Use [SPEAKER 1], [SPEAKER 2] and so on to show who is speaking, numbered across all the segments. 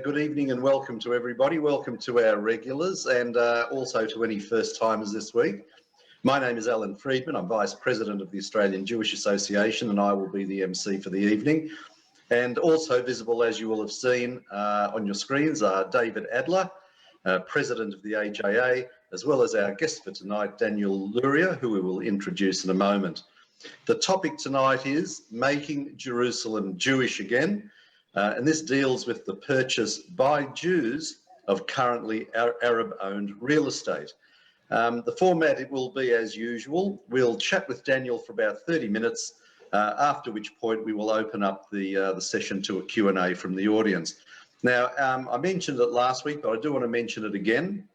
[SPEAKER 1] Good evening and welcome to everybody. Welcome to our regulars and also to any first timers this week. My name is Alan Friedman. I'm Vice President of the Australian Jewish Association and I will be the MC for the evening. And also visible, as you will have seen on your screens, are David Adler, President of the AJA, as well as our guest for tonight, Daniel Luria, who we will introduce in a moment. The topic tonight is Making Jerusalem Jewish Again. And this deals with the purchase by Jews of currently Arab-owned real estate. The format, it will be as usual. We'll chat with Daniel for about 30 minutes, after which point we will open up the session to a Q&A from the audience. Now, I mentioned it last week, but I do want to mention it again,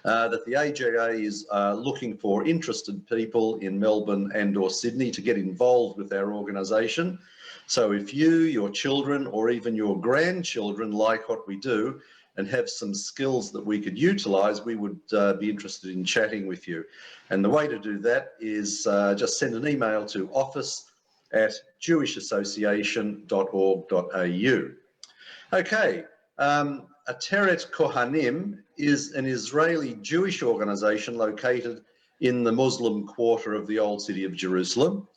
[SPEAKER 1] that the AJA is looking for interested people in Melbourne and or Sydney to get involved with our organisation. So if you, your children, or even your grandchildren like what we do and have some skills that we could utilise, we would be interested in chatting with you. And the way to do that is just send an email to office@jewishassociation.org.au. Okay, Ateret Cohanim is an Israeli Jewish organisation located in the Muslim quarter of the Old City of Jerusalem.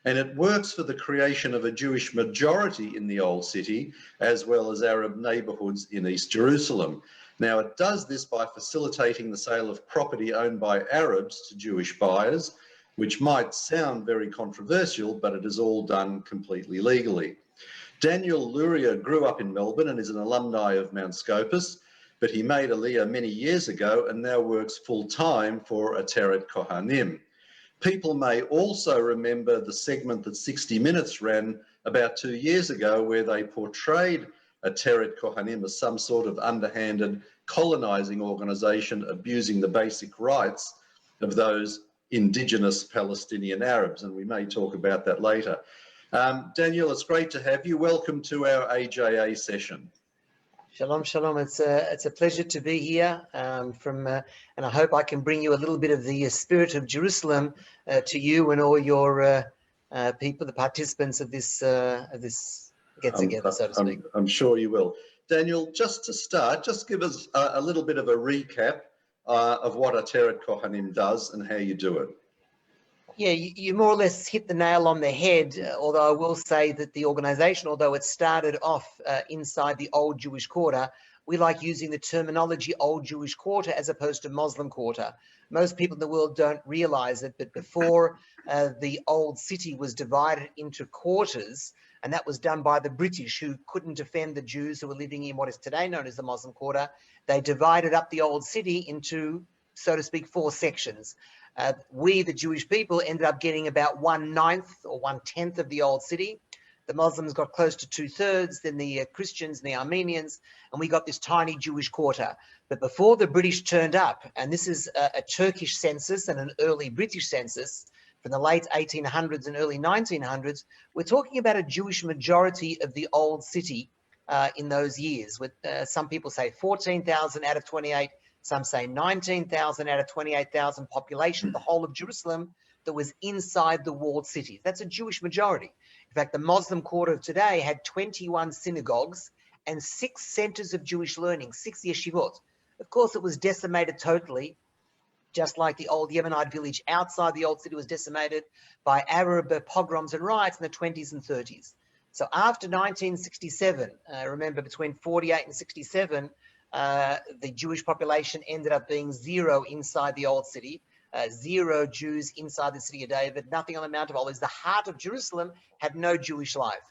[SPEAKER 1] And it works for the creation of a Jewish majority in the Old City, as well as Arab neighbourhoods in East Jerusalem. Now, it does this by facilitating the sale of property owned by Arabs to Jewish buyers, which might sound very controversial, but it is all done completely legally. Daniel Luria grew up in Melbourne and is an alumni of Mount Scopus, but he made Aliyah many years ago and now works full-time for Ateret Cohanim. People may also remember the segment that 60 Minutes ran about 2 years ago where they portrayed Ateret Cohanim as some sort of underhanded colonising organisation abusing the basic rights of those indigenous Palestinian Arabs, and we may talk about that later. Daniel, it's great to have you. Welcome to our AJA session.
[SPEAKER 2] Shalom, shalom. It's a pleasure to be here and I hope I can bring you a little bit of the spirit of Jerusalem to you and all your people, the participants of this get-together, so to speak.
[SPEAKER 1] I'm sure you will. Daniel, just to start, just give us a little bit of a recap of what Ateret Cohanim does and how you do it.
[SPEAKER 2] Yeah, you more or less hit the nail on the head, although I will say that the organisation, although it started off inside the Old Jewish Quarter, we like using the terminology Old Jewish Quarter as opposed to Muslim Quarter. Most people in the world don't realise it, but before the Old City was divided into quarters, and that was done by the British, who couldn't defend the Jews who were living in what is today known as the Muslim Quarter, they divided up the Old City into, so to speak, 4 sections. We, the Jewish people, ended up getting about 1/9 or 1/10 of the Old City. The Muslims got close to 2/3, then the Christians and the Armenians, and we got this tiny Jewish quarter. But before the British turned up, and this is a Turkish census and an early British census from the late 1800s and early 1900s, we're talking about a Jewish majority of the Old City in those years. With some people say 14,000 out of 28, some say 19,000 out of 28,000 population, the whole of Jerusalem that was inside the walled cities. That's a Jewish majority. In fact, the Muslim quarter of today had 21 synagogues and 6 centers of Jewish learning, 6 yeshivot. Of course, it was decimated totally, just like the old Yemenite village outside the old city was decimated by Arab pogroms and riots in the 20s and 30s. So after 1967, remember between 48 and 67, the Jewish population ended up being 0 inside the old city, 0 Jews inside the city of David, nothing on the Mount of Olives. The heart of Jerusalem had no Jewish life.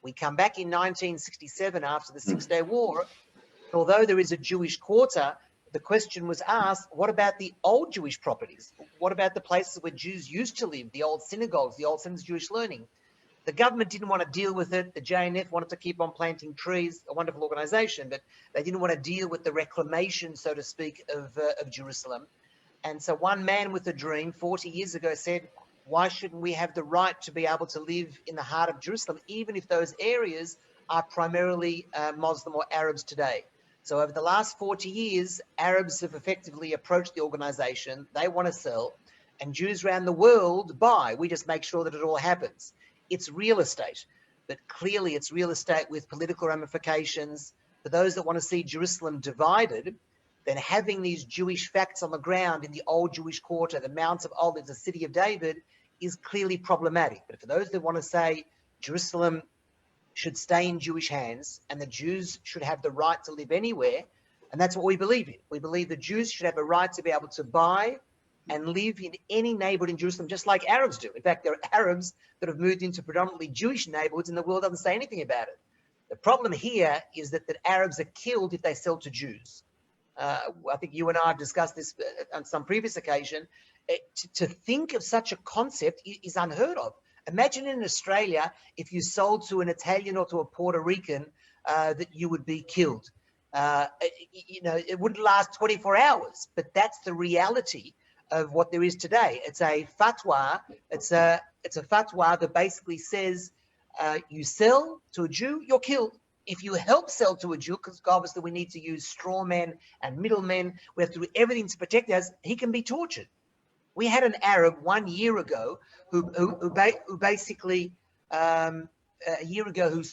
[SPEAKER 2] We come back in 1967 after the Six-Day War. Although there is a Jewish quarter, the question was asked, what about the old Jewish properties? What about the places where Jews used to live, the old synagogues, the old centers of Jewish learning? The government didn't want to deal with it. The JNF wanted to keep on planting trees, a wonderful organization, but they didn't want to deal with the reclamation, so to speak, of Jerusalem. And so one man with a dream 40 years ago said, why shouldn't we have the right to be able to live in the heart of Jerusalem, even if those areas are primarily Muslim or Arabs today? So over the last 40 years, Arabs have effectively approached the organization. They want to sell, and Jews around the world buy. We just make sure that it all happens. It's real estate, but clearly it's real estate with political ramifications, for those that want to see Jerusalem divided, then having these Jewish facts on the ground in the old Jewish quarter, the Mount of Olives, the city of David, is clearly problematic. But for those that want to say Jerusalem should stay in Jewish hands and the Jews should have the right to live anywhere, and that's what we believe in. We believe the Jews should have a right to be able to buy and live in any neighborhood in Jerusalem, just like Arabs do. In fact, there are Arabs that have moved into predominantly Jewish neighborhoods and the world doesn't say anything about it. The problem here is that Arabs are killed if they sell to Jews. I think you and I have discussed this on some previous occasion. To think of such a concept is unheard of. Imagine in Australia, if you sold to an Italian or to a Puerto Rican, that you would be killed. It wouldn't last 24 hours, but that's the reality of what there is today. It's a fatwa. It's a fatwa that basically says you sell to a Jew, you're killed. If you help sell to a Jew, because obviously we need to use straw men and middlemen, we have to do everything to protect us, he can be tortured. We had an Arab 1 year ago who basically a year ago who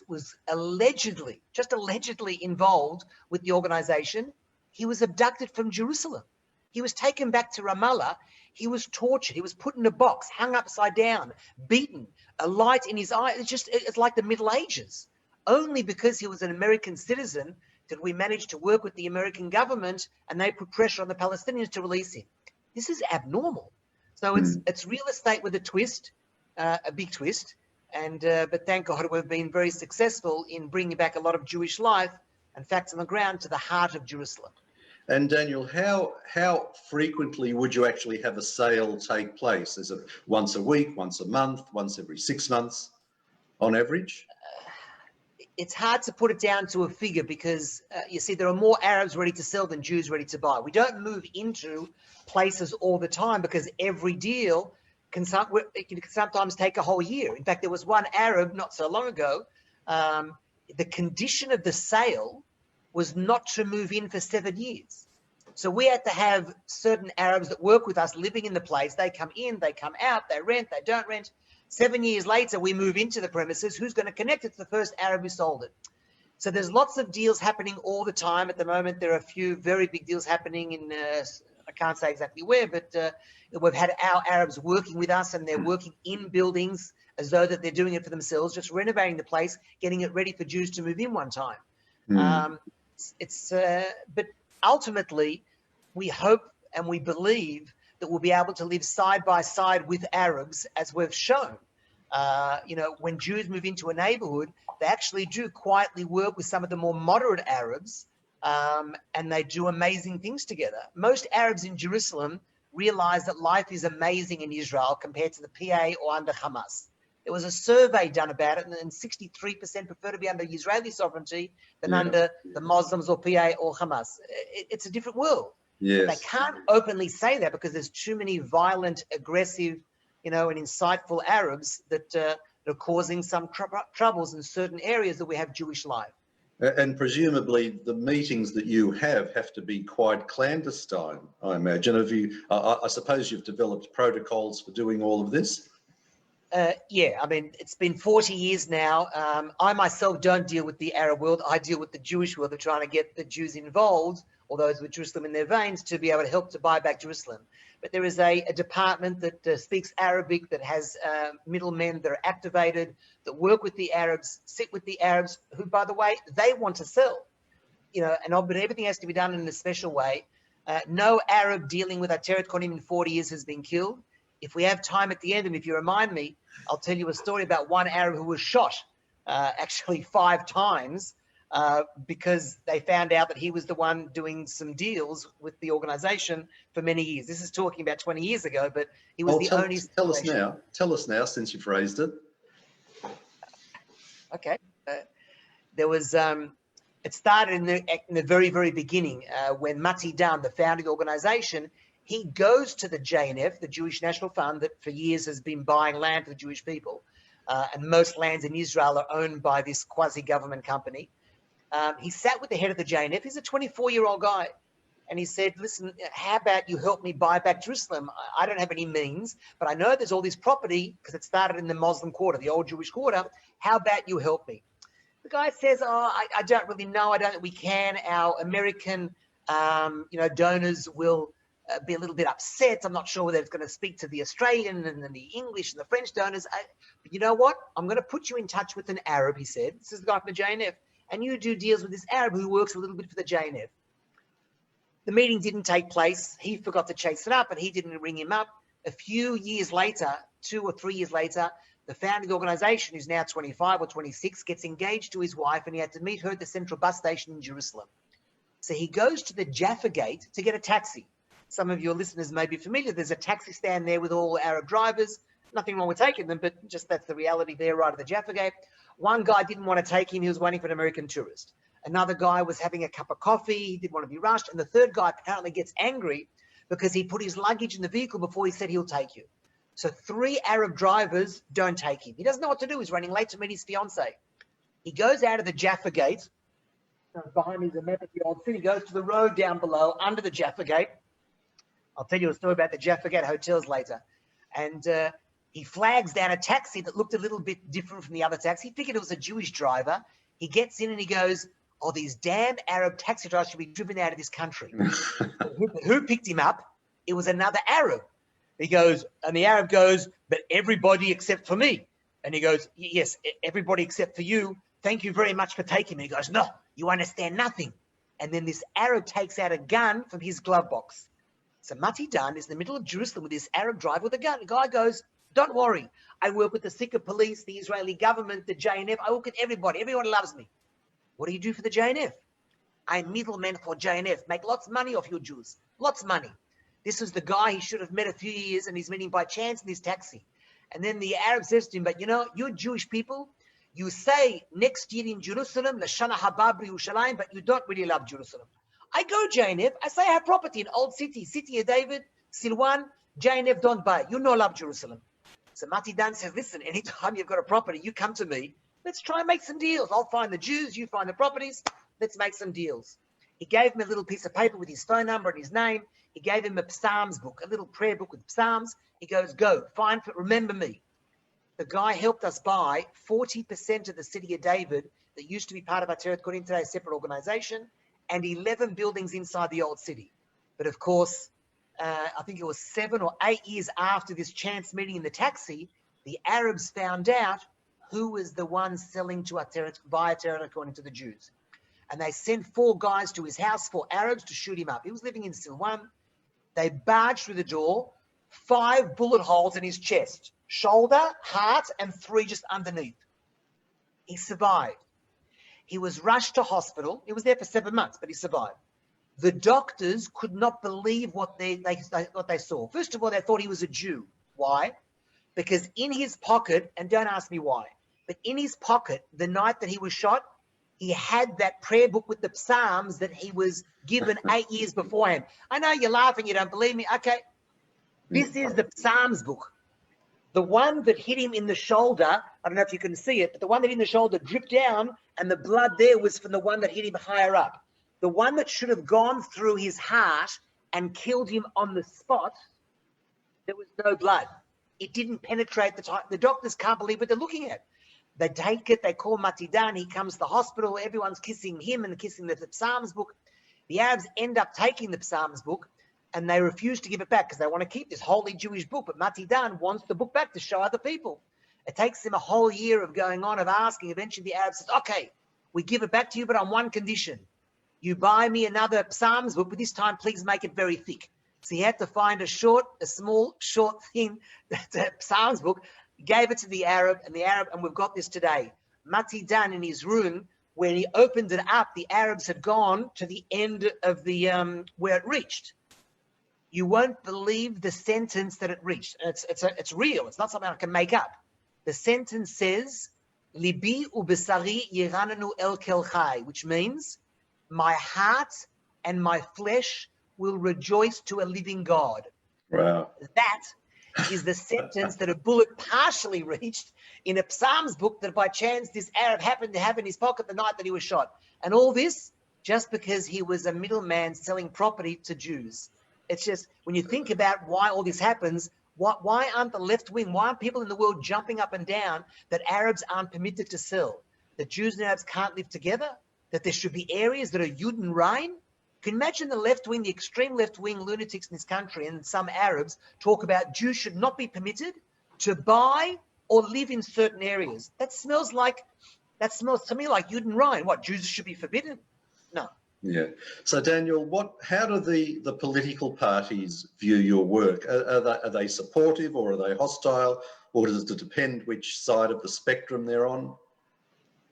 [SPEAKER 2] was allegedly, just allegedly involved with the organization. He was abducted from Jerusalem. He was taken back to Ramallah. He was tortured. He was put in a box, hung upside down, beaten, a light in his eye. It's like the Middle Ages. Only because he was an American citizen did we manage to work with the American government and they put pressure on the Palestinians to release him. This is abnormal. So it's real estate with a twist, a big twist. But thank God we've been very successful in bringing back a lot of Jewish life and facts on the ground to the heart of Jerusalem.
[SPEAKER 1] And Daniel, how frequently would you actually have a sale take place? Is it once a week, once a month, once every 6 months on average?
[SPEAKER 2] It's hard to put it down to a figure because you see there are more Arabs ready to sell than Jews ready to buy. We don't move into places all the time because every deal can sometimes take a whole year. In fact, there was one Arab not so long ago. The condition of the sale was not to move in for 7 years. So we had to have certain Arabs that work with us living in the place. They come in, they come out, they rent, they don't rent. 7 years later, we move into the premises. Who's going to connect it to the first Arab who sold it? So there's lots of deals happening all the time. At the moment, there are a few very big deals happening in, I can't say exactly where, but we've had our Arabs working with us and they're working in buildings as though that they're doing it for themselves, just renovating the place, getting it ready for Jews to move in one time. But ultimately, we hope and we believe that we'll be able to live side by side with Arabs, as we've shown. When Jews move into a neighborhood, they actually do quietly work with some of the more moderate Arabs, and they do amazing things together. Most Arabs in Jerusalem realize that life is amazing in Israel compared to the PA or under Hamas. There was a survey done about it, and 63% prefer to be under Israeli sovereignty than under the Muslims or PA or Hamas. It's a different world. Yes. They can't openly say that because there's too many violent, aggressive, and insightful Arabs that are causing some troubles in certain areas that we have Jewish life.
[SPEAKER 1] And presumably the meetings that you have to be quite clandestine, I imagine. I suppose you've developed protocols for doing all of this?
[SPEAKER 2] Yeah, I mean, it's been 40 years now. I myself don't deal with the Arab world. I deal with the Jewish world. They're trying to get the Jews involved, or those with Jerusalem in their veins, to be able to help to buy back Jerusalem. But there is a department that speaks Arabic, that has middlemen that are activated, that work with the Arabs, sit with the Arabs, who, by the way, they want to sell. But everything has to be done in a special way. No Arab dealing with Ateret Cohanim in 40 years has been killed. If we have time at the end, and if you remind me, I'll tell you a story about one Arab who was shot actually 5 times because they found out that he was the one doing some deals with the organization for many years. This is talking about 20 years ago, but he was the only...
[SPEAKER 1] Tell us now, since you've raised it.
[SPEAKER 2] Okay. There was... it started in the very, very beginning when Mati Dam, the founder of the organization, he goes to the JNF, the Jewish National Fund, that for years has been buying land for the Jewish people. And most lands in Israel are owned by this quasi-government company. He sat with the head of the JNF. He's a 24-year-old guy. And he said, listen, how about you help me buy back Jerusalem? I don't have any means, but I know there's all this property because it started in the Muslim quarter, the old Jewish quarter. How about you help me? The guy says, oh, I don't really know. I don't think we can. Our American, donors will be a little bit upset. I'm not sure whether it's going to speak to the Australian and then the English and the French donors. But you know what? I'm going to put you in touch with an Arab, he said. This is the guy from the JNF. And you do deals with this Arab who works a little bit for the JNF. The meeting didn't take place. He forgot to chase it up, and he didn't ring him up. A few years later, 2 or 3 years later, the founder of the organization, who's now 25 or 26, gets engaged to his wife, and he had to meet her at the central bus station in Jerusalem. So he goes to the Jaffa Gate to get a taxi. Some of your listeners may be familiar. There's a taxi stand there with all Arab drivers. Nothing wrong with taking them, but just that's the reality there right at the Jaffa Gate. One guy didn't want to take him. He was waiting for an American tourist. Another guy was having a cup of coffee. He didn't want to be rushed. And the third guy apparently gets angry because he put his luggage in the vehicle before he said he'll take you. So 3 Arab drivers don't take him. He doesn't know what to do. He's running late to meet his fiance. He goes out of the Jaffa Gate. Behind me is a map of the old city. He goes to the road down below under the Jaffa Gate. I'll tell you a story about the Jaffa Gate hotels later. And he flags down a taxi that looked a little bit different from the other taxi. He figured it was a Jewish driver. He gets in and he goes, oh, these damn Arab taxi drivers should be driven out of this country. Who picked him up? It was another Arab. He goes, and the Arab goes, but everybody except for me. And he goes, yes, everybody except for you. Thank you very much for taking me. He goes, no, you understand nothing. And then this Arab takes out a gun from his glove box. So Mati Dan is in the middle of Jerusalem with this Arab driver with a gun. The guy goes, don't worry. I work with the Sikh police, the Israeli government, the JNF. I work with everybody. Everyone loves me. What do you do for the JNF? I'm middleman for JNF. Make lots of money off your Jews. Lots of money. This is the guy he should have met a few years, and he's meeting by chance in this taxi. And then the Arab says to him, but you know, you're Jewish people. You say next year in Jerusalem, Lashana Habab Yerushalayim, but you don't really love Jerusalem. I go JNF. I say I have property in Old City, City of David, Silwan. JNF don't buy. You know love Jerusalem. So Mati Dan says, listen, anytime you've got a property, you come to me. Let's try and make some deals. I'll find the Jews, you find the properties. Let's make some deals. He gave him a little piece of paper with his phone number and his name. He gave him a Psalms book, a little prayer book with Psalms. He goes, go, remember me. The guy helped us buy 40% of the City of David that used to be part of Ateret Cohanim, today a separate organization, and 11 buildings inside the old city. But of course, I think it was 7 or 8 years after this chance meeting in the taxi, the Arabs found out who was the one selling to Ateret, by Ateret according to the Jews. And they sent 4 guys to his house, 4 Arabs, to shoot him up. He was living in Silwan. They barged through the door, 5 bullet holes in his chest, shoulder, heart, and 3 just underneath. He survived. He was rushed to hospital. He was there for 7 months, but he survived. The doctors could not believe what they saw. First of all, they thought he was a Jew. Why? Because in his pocket, and don't ask me why, but in his pocket, the night that he was shot, he had that prayer book with the Psalms that he was given 8 years beforehand. I know you're laughing, you don't believe me. Okay, this is the Psalms book. The one that hit him in the shoulder, I don't know if you can see it, but the one that hit in the shoulder dripped down, and the blood there was from the one that hit him higher up. The one that should have gone through his heart and killed him on the spot, there was no blood. It didn't penetrate the time. The doctors can't believe what they're looking at. They take it, they call Mati Dan, he comes to the hospital, everyone's kissing him and kissing the Psalms book. The Arabs end up taking the Psalms book, and they refuse to give it back because they want to keep this holy Jewish book. But Mati Dan wants the book back to show other people. It takes him a whole year of going on, of asking. Eventually the Arab says, okay, we give it back to you, but on one condition. You buy me another Psalms book, but this time please make it very thick. So he had to find a small, short thing, that's a Psalms book, gave it to the Arab, and we've got this today. Mati Dan in his room, when he opened it up, the Arabs had gone to the end of the where it reached. You won't believe the sentence that it reached. It's real. It's not something I can make up. The sentence says, "Libi ubesari yirananu el kel chai," which means, my heart and my flesh will rejoice to a living God.
[SPEAKER 1] Wow.
[SPEAKER 2] That is the sentence that a bullet partially reached in a Psalms book that by chance this Arab happened to have in his pocket the night that he was shot. And all this just because he was a middleman selling property to Jews. It's just, when you think about why all this happens, why aren't the left wing, why aren't people in the world jumping up and down that Arabs aren't permitted to sell? that Jews and Arabs can't live together, that there should be areas that are Yud and Rein. Can you imagine the left wing, the extreme left wing lunatics in this country and some Arabs talk about Jews should not be permitted to buy or live in certain areas? That smells to me like Yud and Rein. What, Jews should be forbidden? No.
[SPEAKER 1] Yeah. So Daniel, how do the political parties view your work? Are they supportive or are they hostile, or does it depend which side of the spectrum they're on?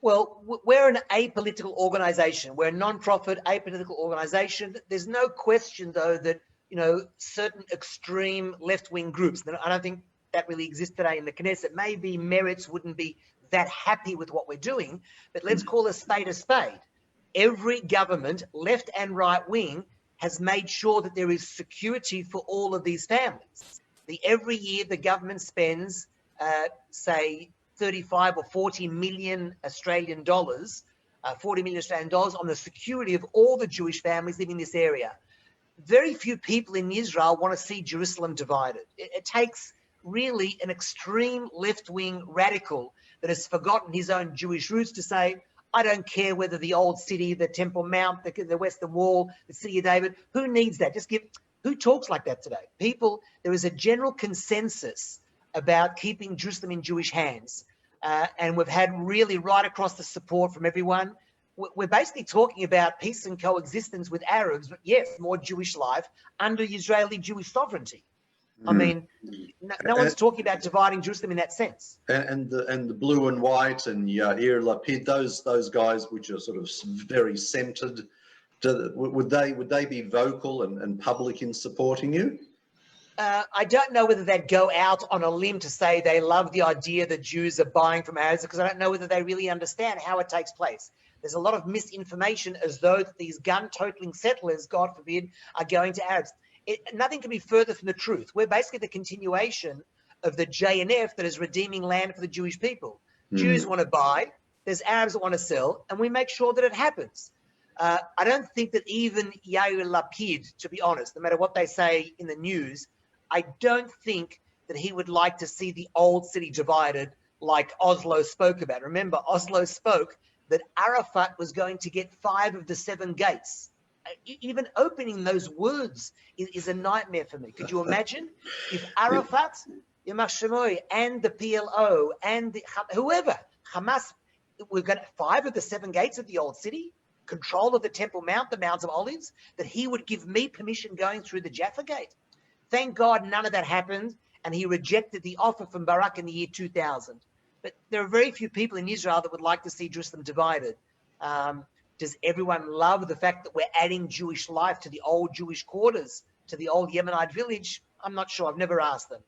[SPEAKER 2] Well, we're an apolitical organisation. We're a non-profit apolitical organisation. There's no question, though, that certain extreme left-wing groups. I don't think that really exists today in the Knesset. Maybe Meretz wouldn't be that happy with what we're doing, but let's call a spade a spade. Every government, left and right wing, has made sure that there is security for all of these families. Every year, the government spends, say, 35 or 40 million Australian dollars, 40 million Australian dollars on the security of all the Jewish families living in this area. Very few people in Israel want to see Jerusalem divided. It takes really an extreme left-wing radical that has forgotten his own Jewish roots to say, I don't care whether the old city, the Temple Mount, the Western Wall, the City of David, who needs that? Who talks like that today? There is a general consensus about keeping Jerusalem in Jewish hands. And we've had really right across the support from everyone. We're basically talking about peace and coexistence with Arabs, but yes, more Jewish life under Israeli Jewish sovereignty. I mean, no one's talking about dividing Jerusalem in that sense.
[SPEAKER 1] And the blue and white and Yair Lapid, those guys which are sort of very centred, would they be vocal and public in supporting you?
[SPEAKER 2] I don't know whether they'd go out on a limb to say they love the idea that Jews are buying from Arabs, because I don't know whether they really understand how it takes place. There's a lot of misinformation as though that these gun-totaling settlers, God forbid, are going to Arabs. Nothing can be further from the truth. We're basically the continuation of the JNF that is redeeming land for the Jewish people. Jews want to buy, there's Arabs that want to sell, and we make sure that it happens. I don't think that even Yair Lapid, to be honest, no matter what they say in the news, I don't think that he would like to see the old city divided like Oslo spoke about. Remember, Oslo spoke that Arafat was going to get 5 of the 7 gates. Even opening those words is a nightmare for me. Could you imagine if Arafat, Yamach Shemoy, and the PLO, and whoever, Hamas, we've got 5 of the 7 gates of the old city, control of the Temple Mount, the Mounts of Olives, that he would give me permission going through the Jaffa Gate. Thank God none of that happened, and he rejected the offer from Barak in the year 2000. But there are very few people in Israel that would like to see Jerusalem divided. Does everyone love the fact that we're adding Jewish life to the old Jewish quarters, to the old Yemenite village? I'm not sure. I've never asked them.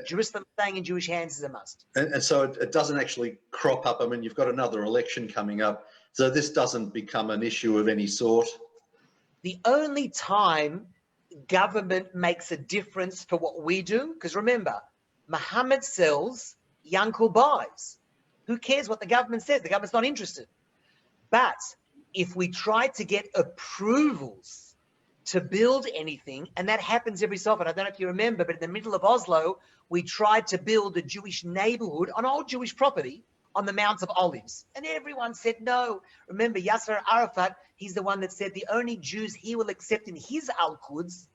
[SPEAKER 2] Jerusalem staying in Jewish hands is a must.
[SPEAKER 1] And so it doesn't actually crop up. I mean, you've got another election coming up, so this doesn't become an issue of any sort.
[SPEAKER 2] The only time government makes a difference for what we do, because remember, Muhammad sells, Yankel buys. Who cares what the government says? The government's not interested. But if we try to get approvals to build anything, and that happens every so often, I don't know if you remember, but in the middle of Oslo, we tried to build a Jewish neighbourhood on old Jewish property on the Mounts of Olives. And everyone said no. Remember, Yasser Arafat, he's the one that said the only Jews he will accept in his Al-Quds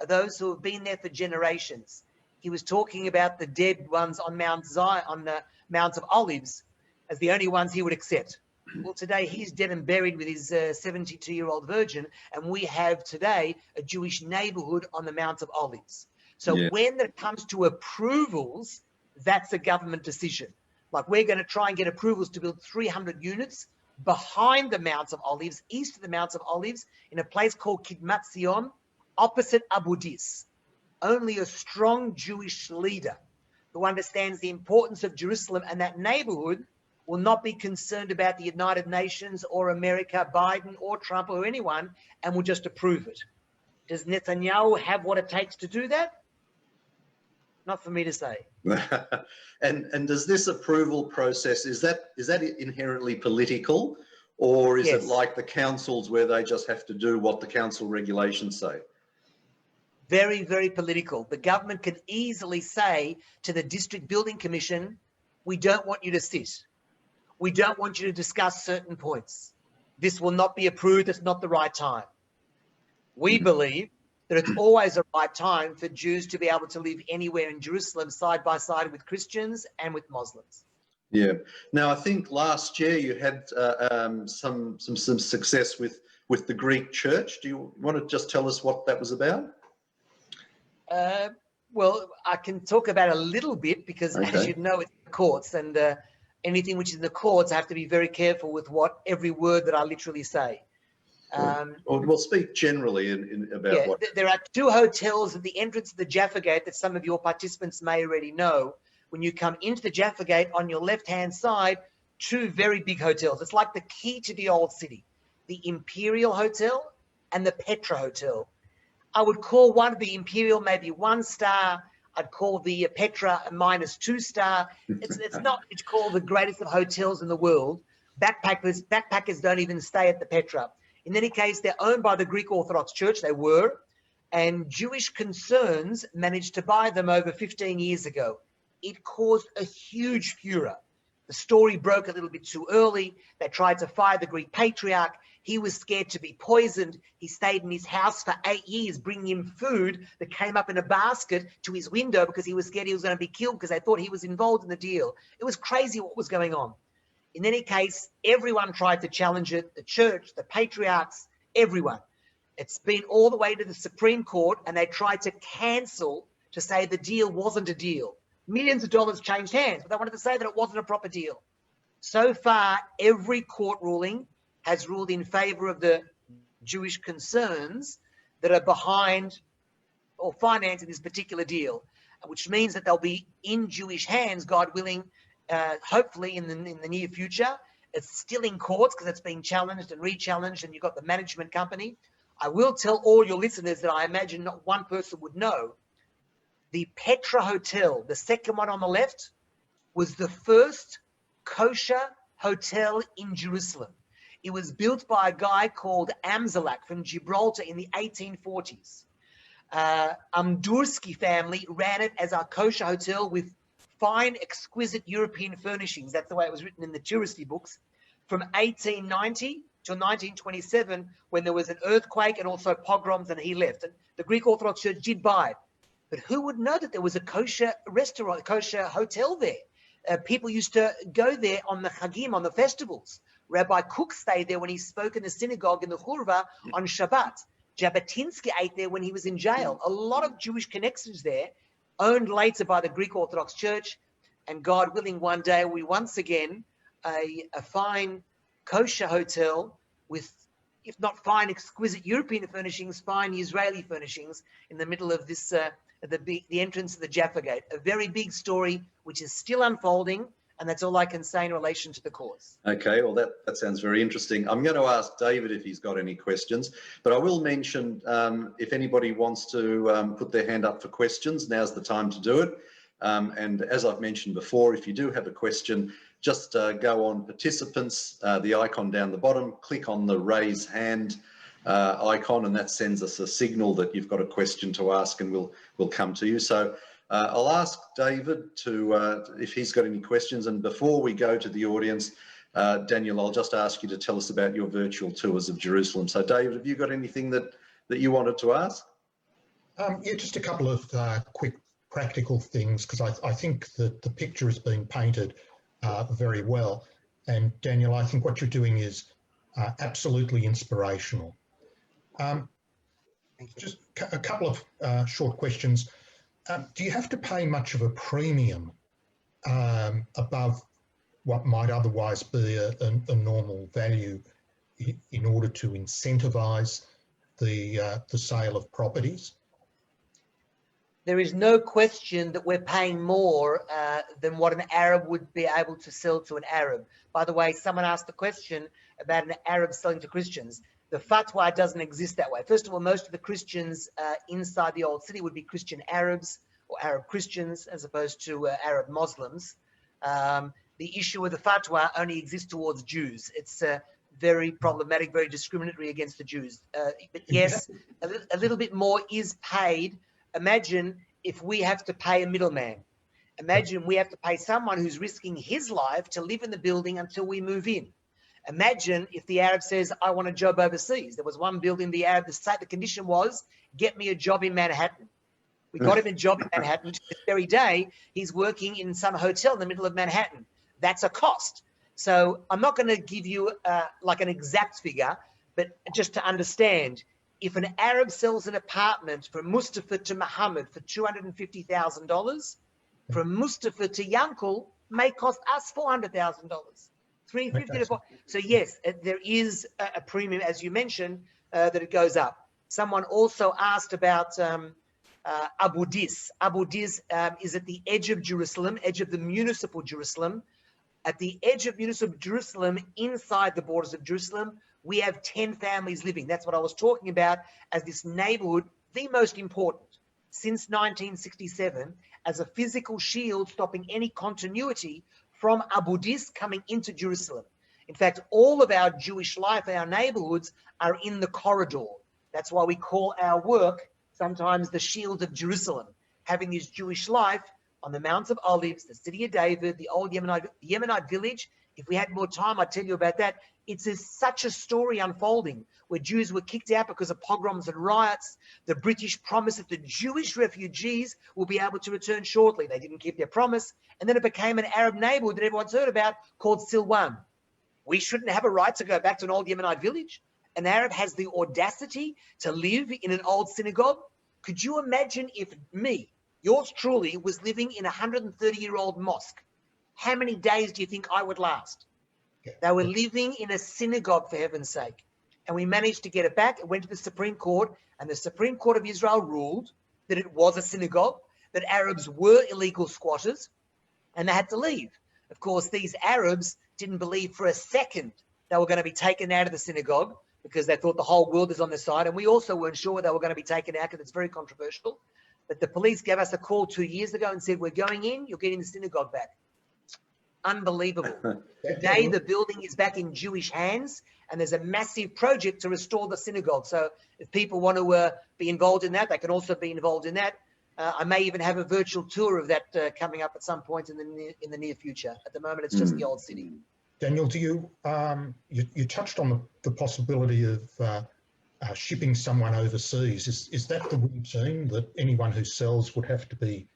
[SPEAKER 2] are those who have been there for generations. He was talking about the dead ones on Mount Zion, on the Mounts of Olives, as the only ones he would accept. Well, today he's dead and buried with his 72-year-old virgin, and we have today a Jewish neighbourhood on the Mount of Olives. So when it comes to approvals, that's a government decision. Like we're going to try and get approvals to build 300 units behind the Mounts of Olives, east of the Mounts of Olives, in a place called Kidmat Zion, opposite Abu Dis. Only a strong Jewish leader who understands the importance of Jerusalem and that neighbourhood will not be concerned about the United Nations or America, Biden or Trump or anyone, and will just approve it. Does Netanyahu have what it takes to do that? Not for me to say.
[SPEAKER 1] And does this approval process, is that inherently political, or is it like the councils where they just have to do what the council regulations say?
[SPEAKER 2] Very, very political. The government can easily say to the District Building Commission, we don't want you to sit. we don't want you to discuss certain points. This will not be approved. It's not the right time. We believe that it's always the right time for Jews to be able to live anywhere in Jerusalem side by side with Christians and with Muslims.
[SPEAKER 1] Yeah. Now, I think last year you had some success with the Greek church. Do you want to just tell us what that was about?
[SPEAKER 2] Well, I can talk about it a little bit because,
[SPEAKER 1] Okay.
[SPEAKER 2] as you know, it's the courts, and anything which is in the courts, I have to be very careful with every word that I literally say.
[SPEAKER 1] Or we'll speak generally about what.
[SPEAKER 2] There are two hotels at the entrance of the Jaffa Gate that some of your participants may already know. When you come into the Jaffa Gate, on your left-hand side, two very big hotels. It's like the key to the old city, the Imperial Hotel and the Petra Hotel. I would call one of the Imperial maybe 1 star. I'd call the Petra a -2 star. It's called the greatest of hotels in the world. Backpackers don't even stay at the Petra. In any case, they're owned by the Greek Orthodox Church. They were, and Jewish Concerns managed to buy them over 15 years ago. It caused a huge furor. The story broke a little bit too early. They tried to fire the Greek patriarch. He was scared to be poisoned. He stayed in his house for 8 years, bringing him food that came up in a basket to his window because he was scared he was going to be killed because they thought he was involved in the deal. It was crazy what was going on. In any case, everyone tried to challenge it, the church, the patriarchs, everyone. It's been all the way to the Supreme Court, and they tried to cancel, to say the deal wasn't a deal. Millions of dollars changed hands, but they wanted to say that it wasn't a proper deal. So far, every court ruling has ruled in favor of the Jewish Concerns that are behind or financing this particular deal, which means that they'll be in Jewish hands, God willing, hopefully in the near future. It's still in courts because it's being challenged and re-challenged, and you've got the management company. I will tell all your listeners that I imagine not one person would know. The Petra Hotel, the second one on the left, was the first kosher hotel in Jerusalem. It was built by a guy called Amzalak from Gibraltar in the 1840s. Amdursky family ran it as a kosher hotel with fine, exquisite European furnishings. That's the way it was written in the touristy books. From 1890 till 1927, when there was an earthquake and also pogroms, and he left. And the Greek Orthodox Church did buy it. But who would know that there was a kosher restaurant, a kosher hotel there? People used to go there on the Chagim, on the festivals. Rabbi Cook stayed there when he spoke in the synagogue in the Hurva on Shabbat. Jabotinsky ate there when he was in jail. A lot of Jewish connections there, owned later by the Greek Orthodox Church. And God willing, one day we once again a fine kosher hotel with, if not fine, exquisite European furnishings, fine Israeli furnishings in the middle of this, the entrance of the Jaffa Gate. A very big story, which is still unfolding, and that's all I can say in relation to the cause.
[SPEAKER 1] Okay, well, that sounds very interesting. I'm going to ask David if he's got any questions, but I will mention if anybody wants to put their hand up for questions, now's the time to do it. And as I've mentioned before, if you do have a question, just go on participants, the icon down the bottom, click on the raise hand icon, and that sends us a signal that you've got a question to ask, and we'll come to you. So I'll ask David to if he's got any questions. And before we go to the audience, Daniel, I'll just ask you to tell us about your virtual tours of Jerusalem. So David, have you got anything that you wanted to ask?
[SPEAKER 3] Yeah, just a couple of quick practical things, because I think that the picture is being painted very well. And Daniel, I think what you're doing is absolutely inspirational. Just a couple of short questions. Do you have to pay much of a premium above what might otherwise be a normal value in order to incentivize the sale of properties?
[SPEAKER 2] There is no question that we're paying more than what an Arab would be able to sell to an Arab. By the way, someone asked the question about an Arab selling to Christians. The fatwa doesn't exist that way. First of all, most of the Christians inside the old city would be Christian Arabs or Arab Christians as opposed to Arab Muslims. The issue with the fatwa only exists towards Jews. It's very problematic, very discriminatory against the Jews. But yes, a little bit more is paid. Imagine if we have to pay a middleman. Imagine we have to pay someone who's risking his life to live in the building until we move in. Imagine if the Arab says, I want a job overseas. There was one building, the condition was, get me a job in Manhattan. We got him a job in Manhattan. To this very day, he's working in some hotel in the middle of Manhattan. That's a cost. So I'm not going to give you like an exact figure, but just to understand, if an Arab sells an apartment from Mustafa to Muhammad for $250,000, from Mustafa to Yankel may cost us $400,000. $350 to $400,000. So yes, there is a premium, as you mentioned, that it goes up. Someone also asked about Abu Dis. Abu Dis is at the edge of Jerusalem, edge of the municipal Jerusalem. At the edge of municipal Jerusalem, inside the borders of Jerusalem, we have 10 families living. That's what I was talking about as this neighborhood, the most important since 1967, as a physical shield stopping any continuity from Abu Dis coming into Jerusalem. In fact, all of our Jewish life, our neighborhoods are in the corridor. That's why we call our work sometimes the shield of Jerusalem, having this Jewish life on the Mount of Olives, the city of David, the old Yemenite village. If we had more time, I'd tell you about that. It's such a story unfolding where Jews were kicked out because of pogroms and riots. The British promised that the Jewish refugees will be able to return shortly. They didn't keep their promise. And then it became an Arab neighborhood that everyone's heard about called Silwan. We shouldn't have a right to go back to an old Yemenite village. An Arab has the audacity to live in an old synagogue. Could you imagine if me, yours truly, was living in a 130-year-old mosque? How many days do you think I would last? They were living in a synagogue, for heaven's sake. And we managed to get it back. It went to the Supreme Court, and the Supreme Court of Israel ruled that it was a synagogue, that Arabs were illegal squatters, and they had to leave. Of course, these Arabs didn't believe for a second they were going to be taken out of the synagogue because they thought the whole world is on their side. And we also weren't sure they were going to be taken out because it's very controversial. But the police gave us a call 2 years ago and said, we're going in, you're getting the synagogue back. Unbelievable. Today, the building is back in Jewish hands, and there's a massive project to restore the synagogue. So if people want to be involved in that, they can also be involved in that. I may even have a virtual tour of that coming up at some point in the near future. At the moment, it's just the old city.
[SPEAKER 3] Daniel, do you touched on the possibility of shipping someone overseas. Is that the routine, that anyone who sells would have to be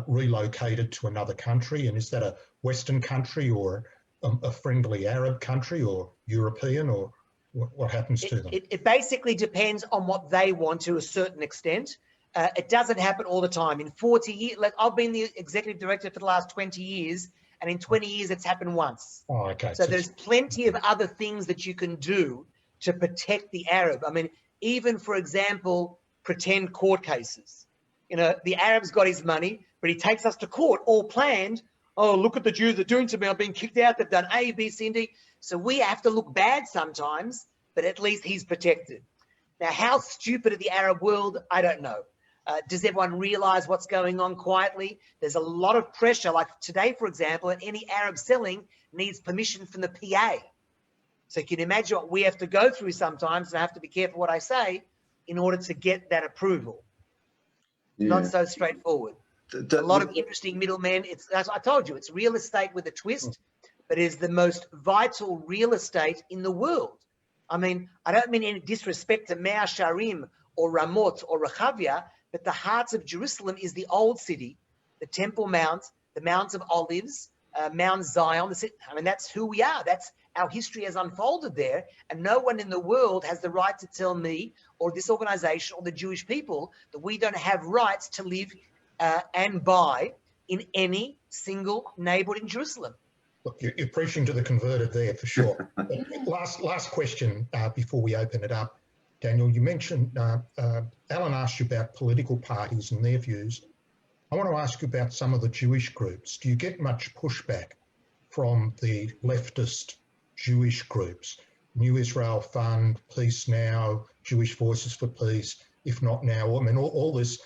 [SPEAKER 3] relocated to another country? And is that a Western country or a friendly Arab country or European, or what happens to them?
[SPEAKER 2] It basically depends on what they want to a certain extent. It doesn't happen all the time. In 40 years, like I've been the executive director for the last 20 years, and in 20 years it's happened once.
[SPEAKER 3] Oh, okay.
[SPEAKER 2] So there's plenty of other things that you can do to protect the Arab. I mean, even, for example, pretend court cases. You know, the Arab's got his money, but he takes us to court, all planned. Oh, look at the Jews are doing to me. I've been kicked out. They've done A, B, C, and D. So we have to look bad sometimes, but at least he's protected. Now, how stupid are the Arab world? I don't know. Does everyone realize what's going on quietly? There's a lot of pressure. Like today, for example, any Arab selling needs permission from the PA. So can you imagine what we have to go through sometimes, and I have to be careful what I say in order to get that approval. Yeah. Not so straightforward. A lot of interesting middlemen. As I told you, it's real estate with a twist, but it is the most vital real estate in the world. I mean, I don't mean any disrespect to Mea Sharim or Ramot or Rechavia, but the heart of Jerusalem is the old city, the Temple Mount, the Mount of Olives, Mount Zion. I mean, that's who we are. That's our history has unfolded there, and no one in the world has the right to tell me or this organization or the Jewish people that we don't have rights to live and buy in any single neighborhood in Jerusalem.
[SPEAKER 3] Look, you're preaching to the converted there for sure. last question before we open it up. Daniel, you mentioned, Alan asked you about political parties and their views. I want to ask you about some of the Jewish groups. Do you get much pushback from the leftist Jewish groups? New Israel Fund, Peace Now, Jewish Voices for Peace, If Not Now. I mean, all this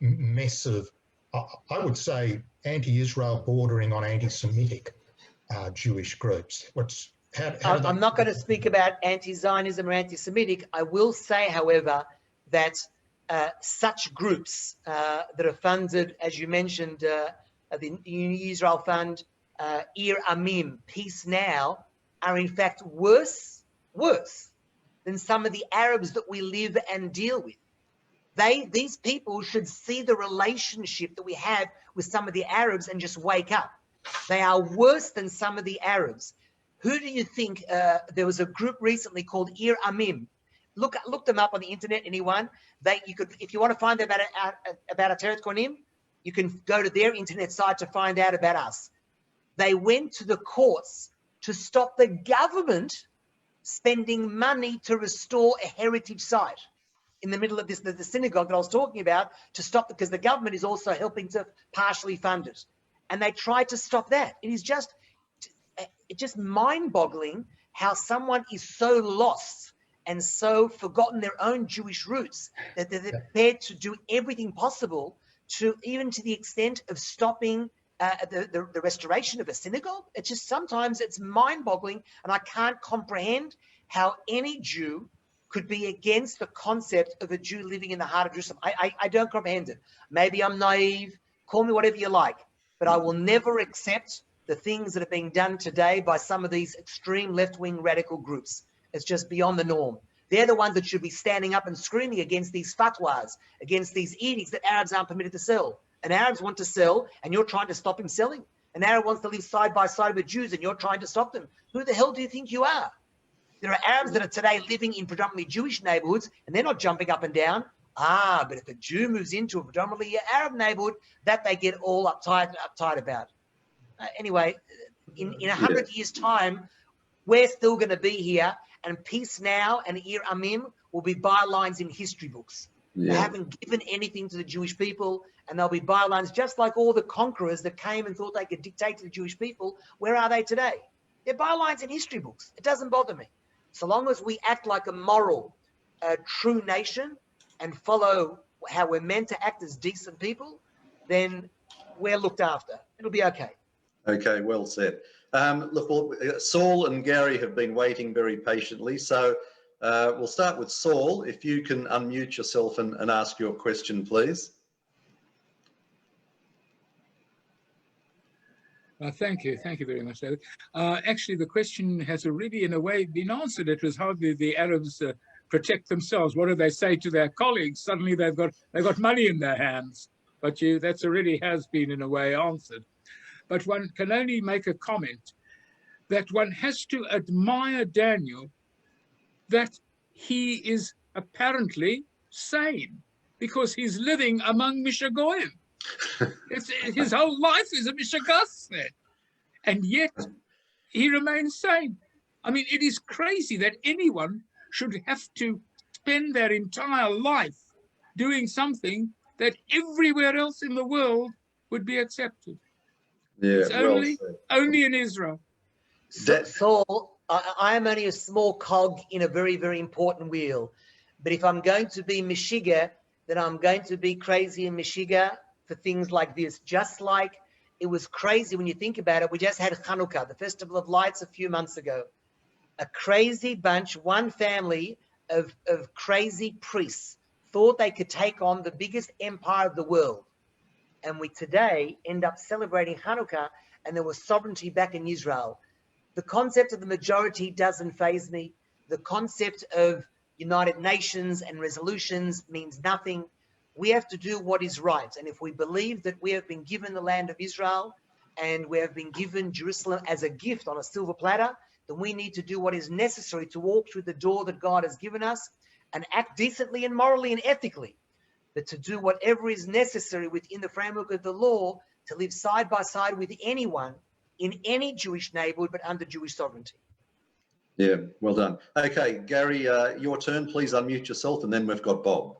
[SPEAKER 3] mess of, I would say, anti-Israel bordering on anti-Semitic Jewish groups.
[SPEAKER 2] I'm not going to speak about anti-Zionism or anti-Semitic. I will say, however, that such groups that are funded, as you mentioned, the Israel Fund, Ir Amim, Peace Now, are in fact worse than some of the Arabs that we live and deal with. These people should see the relationship that we have with some of the Arabs and just wake up. They are worse than some of the Arabs. Who do you think? There was a group recently called Ir Amim. Look them up on the internet. Anyone? You could, if you want to find out about Ateret Cohanim, you can go to their internet site to find out about us. They went to the courts to stop the government spending money to restore a heritage site in the middle of the synagogue that I was talking about, to stop, because the government is also helping to partially fund it. And they tried to stop that. It's just mind-boggling how someone is so lost and so forgotten their own Jewish roots that they're prepared to do everything possible to, even to the extent of stopping the restoration of a synagogue. It's just, sometimes it's mind-boggling, and I can't comprehend how any Jew could be against the concept of a Jew living in the heart of Jerusalem. I don't comprehend it. Maybe I'm naive, call me whatever you like, but I will never accept the things that are being done today by some of these extreme left-wing radical groups. It's just beyond the norm. They're the ones that should be standing up and screaming against these fatwas, against these edicts that Arabs aren't permitted to sell. And Arabs want to sell, and you're trying to stop him selling. An Arab wants to live side by side with Jews, and you're trying to stop them. Who the hell do you think you are? There are Arabs that are today living in predominantly Jewish neighborhoods, and they're not jumping up and down. But if a Jew moves into a predominantly Arab neighborhood, that they get all uptight about. Anyway, in 100 years' time, we're still going to be here, and Peace Now and Ir Amim will be bylines in history books. They haven't given anything to the Jewish people, and they'll be bylines just like all the conquerors that came and thought they could dictate to the Jewish people. Where are they today? They're bylines in history books. It doesn't bother me. So long as we act like a moral, true nation and follow how we're meant to act as decent people, then we're looked after. It'll be okay.
[SPEAKER 1] Okay, well said. Look, well, Saul and Gary have been waiting very patiently, so we'll start with Saul. If you can unmute yourself and ask your question, please.
[SPEAKER 4] Thank you very much, David. Actually, the question has already, in a way, been answered. It was how do the Arabs protect themselves? What do they say to their colleagues? Suddenly they've got money in their hands. But that's already has been, in a way, answered. But one can only make a comment that one has to admire Daniel, that he is apparently sane, because he's living among Mishagoyim. His whole life is a Mishagas there. And yet he remains sane. I mean, it is crazy that anyone should have to spend their entire life doing something that everywhere else in the world would be accepted. Yeah, it's only in Israel.
[SPEAKER 2] Saul, I am only a small cog in a very, very important wheel. But if I'm going to be Meshiga, then I'm going to be crazy in Meshiga for things like this. Just like it was crazy when you think about it. We just had Hanukkah, the Festival of Lights, a few months ago. A crazy bunch, one family of crazy priests thought they could take on the biggest empire of the world. And we today end up celebrating Hanukkah, and there was sovereignty back in Israel. The concept of the majority doesn't faze me. The concept of United Nations and resolutions means nothing. We have to do what is right. And if we believe that we have been given the land of Israel and we have been given Jerusalem as a gift on a silver platter, then we need to do what is necessary to walk through the door that God has given us and act decently and morally and ethically. But to do whatever is necessary within the framework of the law to live side by side with anyone in any Jewish neighborhood, but under Jewish sovereignty.
[SPEAKER 1] Yeah, well done. Okay, Gary, your turn. Please unmute yourself, and then we've got Bob.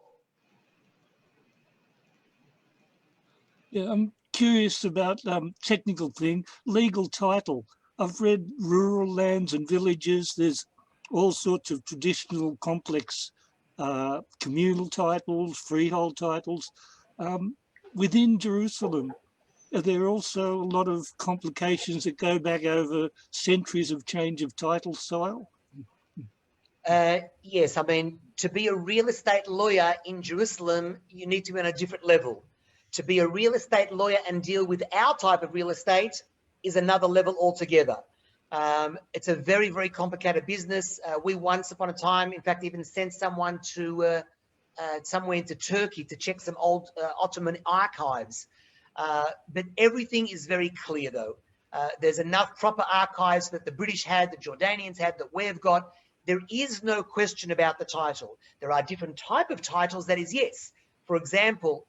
[SPEAKER 5] Yeah, I'm curious about technical thing, legal title. I've read rural lands and villages. There's all sorts of traditional complex communal titles, freehold titles. Within Jerusalem, are there also a lot of complications that go back over centuries of change of title style?
[SPEAKER 2] Yes, I mean, to be a real estate lawyer in Jerusalem, you need to be on a different level. To be a real estate lawyer and deal with our type of real estate is another level altogether. It's a very, very complicated business. We once upon a time, in fact, even sent someone to somewhere into Turkey to check some old Ottoman archives. But everything is very clear, though. There's enough proper archives that the British had, the Jordanians had, that we've got. There is no question about the title. There are different type of titles, that is, yes. For example,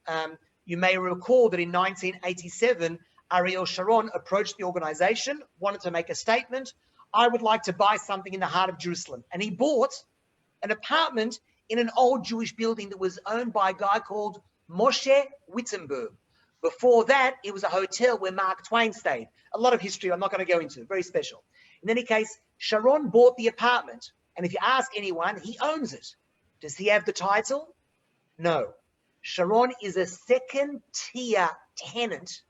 [SPEAKER 2] you may recall that in 1987, Ariel Sharon approached the organization, wanted to make a statement. I would like to buy something in the heart of Jerusalem. And he bought an apartment in an old Jewish building that was owned by a guy called Moshe Wittenberg. Before that, it was a hotel where Mark Twain stayed. A lot of history I'm not going to go into, very special. In any case, Sharon bought the apartment. And if you ask anyone, he owns it. Does he have the title? No. Sharon is a second-tier tenant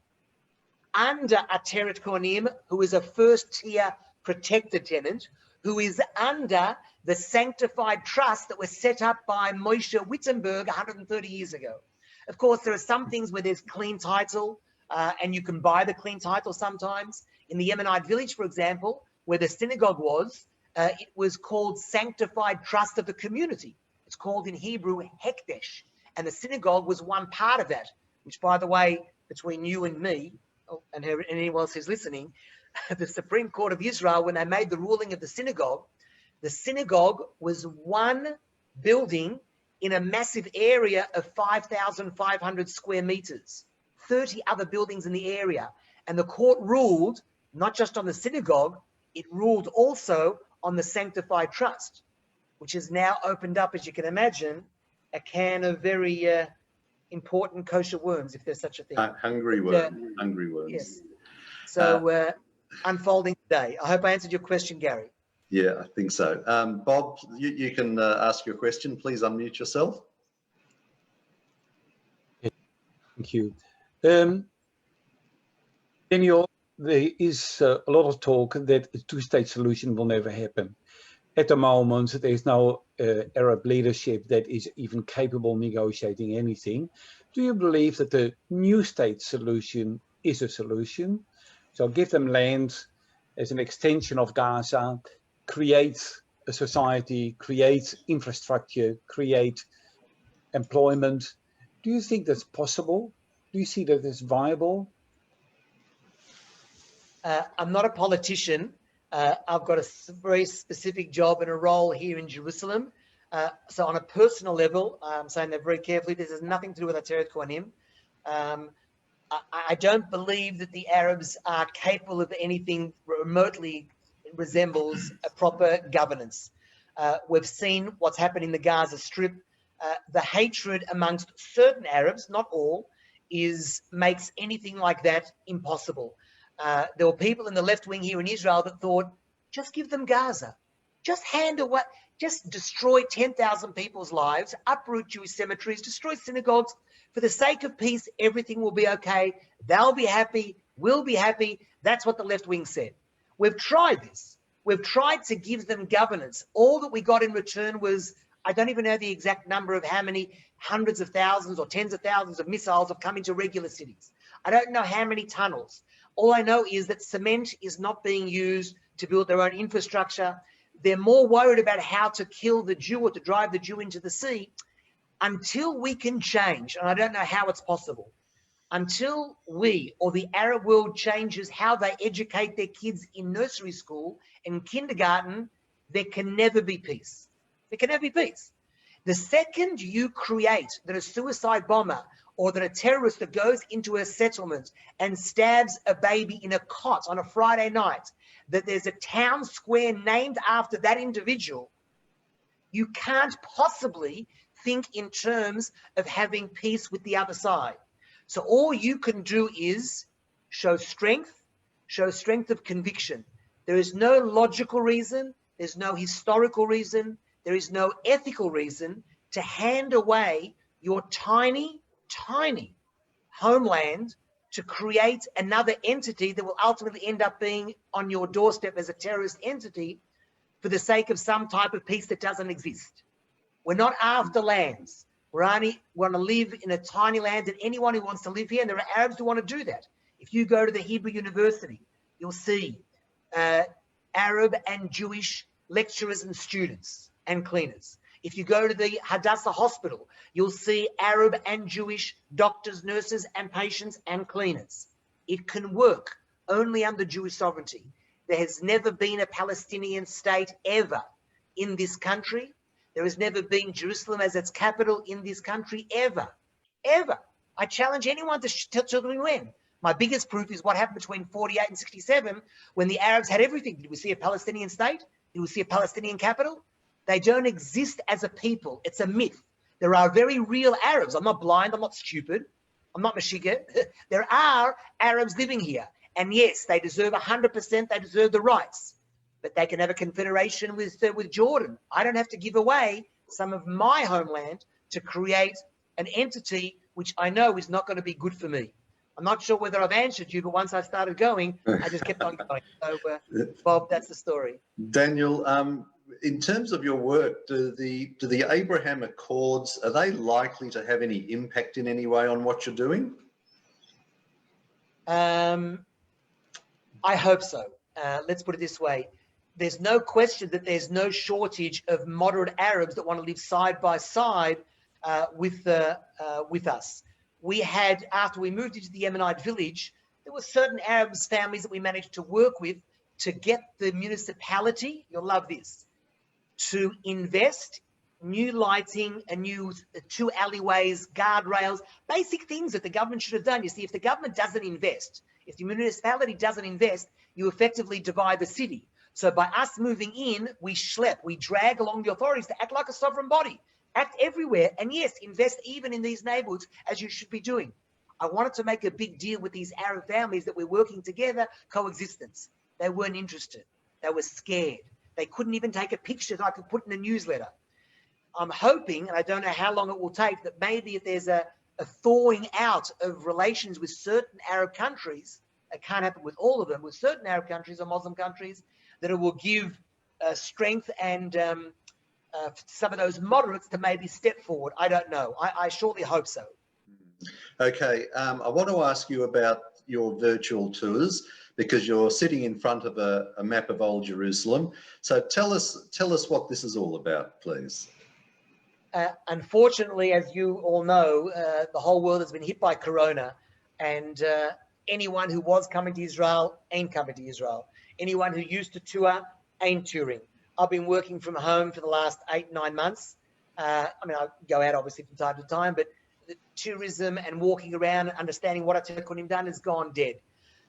[SPEAKER 2] under Ateret Cohanim, who is a first-tier protected tenant, who is under the sanctified trust that was set up by Moshe Wittenberg 130 years ago. Of course, there are some things where there's clean title, and you can buy the clean title sometimes. In the Yemenite village, for example, where the synagogue was, it was called Sanctified Trust of the Community. It's called in Hebrew Hekdesh. And the synagogue was one part of that, which, by the way, between you and me, and anyone else who's listening, the Supreme Court of Israel, when they made the ruling of the synagogue was one building in a massive area of 5,500 square meters, 30 other buildings in the area. And the court ruled not just on the synagogue, it ruled also on the sanctified trust, which has now opened up, as you can imagine, a can of very important kosher worms, if there's such a thing.
[SPEAKER 1] Hungry worms. Hungry worms.
[SPEAKER 2] Yes. So unfolding today. I hope I answered your question, Gary.
[SPEAKER 1] Yeah, I think so. Bob, you can ask your question. Please unmute yourself.
[SPEAKER 6] Thank you. Daniel, there is a lot of talk that a two-state solution will never happen. At the moment, there is no Arab leadership that is even capable of negotiating anything. Do you believe that the new state solution is a solution? So give them land as an extension of Gaza, create a society, create infrastructure, create employment. Do you think that's possible? Do you see that it's viable?
[SPEAKER 2] I'm not a politician. I've got a very specific job and a role here in Jerusalem. So on a personal level, I'm saying that very carefully, this has nothing to do with Ateret Cohanim. I don't believe that the Arabs are capable of anything remotely resembles a proper governance. We've seen what's happened in the Gaza Strip. The hatred amongst certain Arabs, not all, makes anything like that impossible. There were people in the left wing here in Israel that thought, just give them Gaza. Just just destroy 10,000 people's lives, uproot Jewish cemeteries, destroy synagogues. For the sake of peace, everything will be okay. They'll be happy. We'll be happy. That's what the left wing said. We've tried this. We've tried to give them governance. All that we got in return was, I don't even know the exact number of how many hundreds of thousands or tens of thousands of missiles have come into regular cities. I don't know how many tunnels. All I know is that cement is not being used to build their own infrastructure. They're more worried about how to kill the Jew or to drive the Jew into the sea. Until we can change, and I don't know how it's possible, until we or the Arab world changes how they educate their kids in nursery school and kindergarten, there can never be peace. There can never be peace. The second you create that a suicide bomber or that a terrorist that goes into a settlement and stabs a baby in a cot on a Friday night, that there's a town square named after that individual, you can't possibly think in terms of having peace with the other side. So all you can do is show strength of conviction. There is no logical reason, there's no historical reason, there is no ethical reason to hand away your tiny homeland to create another entity that will ultimately end up being on your doorstep as a terrorist entity for the sake of some type of peace that doesn't exist. We're not after lands. We want to live in a tiny land, and anyone who wants to live here, and there are Arabs who want to do that. If you go to the Hebrew University, you'll see Arab and Jewish lecturers and students and cleaners. If you go to the Hadassah Hospital, you'll see Arab and Jewish doctors, nurses, and patients and cleaners. It can work only under Jewish sovereignty. There has never been a Palestinian state ever in this country. There has never been Jerusalem as its capital in this country ever, ever. I challenge anyone to tell me when. My biggest proof is what happened between 48 and 67 when the Arabs had everything. Did we see a Palestinian state? Did we see a Palestinian capital? They don't exist as a people. It's a myth. There are very real Arabs. I'm not blind. I'm not stupid. I'm not Meshiga. There are Arabs living here. And yes, they deserve 100%. They deserve the rights. But they can have a confederation with Jordan. I don't have to give away some of my homeland to create an entity which I know is not going to be good for me. I'm not sure whether I've answered you, but once I started going, I just kept on going. So, Bob, that's the story.
[SPEAKER 1] Daniel, in terms of your work, do the Abraham Accords, are they likely to have any impact in any way on what you're doing?
[SPEAKER 2] I hope so. Let's put it this way. There's no question that there's no shortage of moderate Arabs that want to live side by side with us. We had, after we moved into the Yemenite village, there were certain Arab families that we managed to work with to get the municipality, you'll love this, to invest new lighting and new 2 alleyways, guardrails, basic things that the government should have done. You see, if the government doesn't invest, if the municipality doesn't invest, you effectively divide the city. So by us moving in, we schlep, we drag along the authorities to act like a sovereign body. Act everywhere, and yes, invest even in these neighborhoods, as you should be doing. I wanted to make a big deal with these Arab families that we're working together, coexistence. They weren't interested. They were scared. They couldn't even take a picture that I could put in a newsletter. I'm hoping, and I don't know how long it will take, that maybe if there's a thawing out of relations with certain Arab countries, it can't happen with all of them, with certain Arab countries or Muslim countries, that it will give strength and some of those moderates to maybe step forward. I don't know. I surely hope so.
[SPEAKER 1] Okay, I want to ask you about your virtual tours because you're sitting in front of a map of Old Jerusalem. So tell us what this is all about, please.
[SPEAKER 2] Unfortunately, as you all know, the whole world has been hit by Corona, and anyone who was coming to Israel ain't coming to Israel. Anyone who used to tour ain't touring. I've been working from home for the last 8-9 months. I mean, I go out obviously from time to time, but the tourism and walking around and understanding what Ateret Cohanim done has gone dead.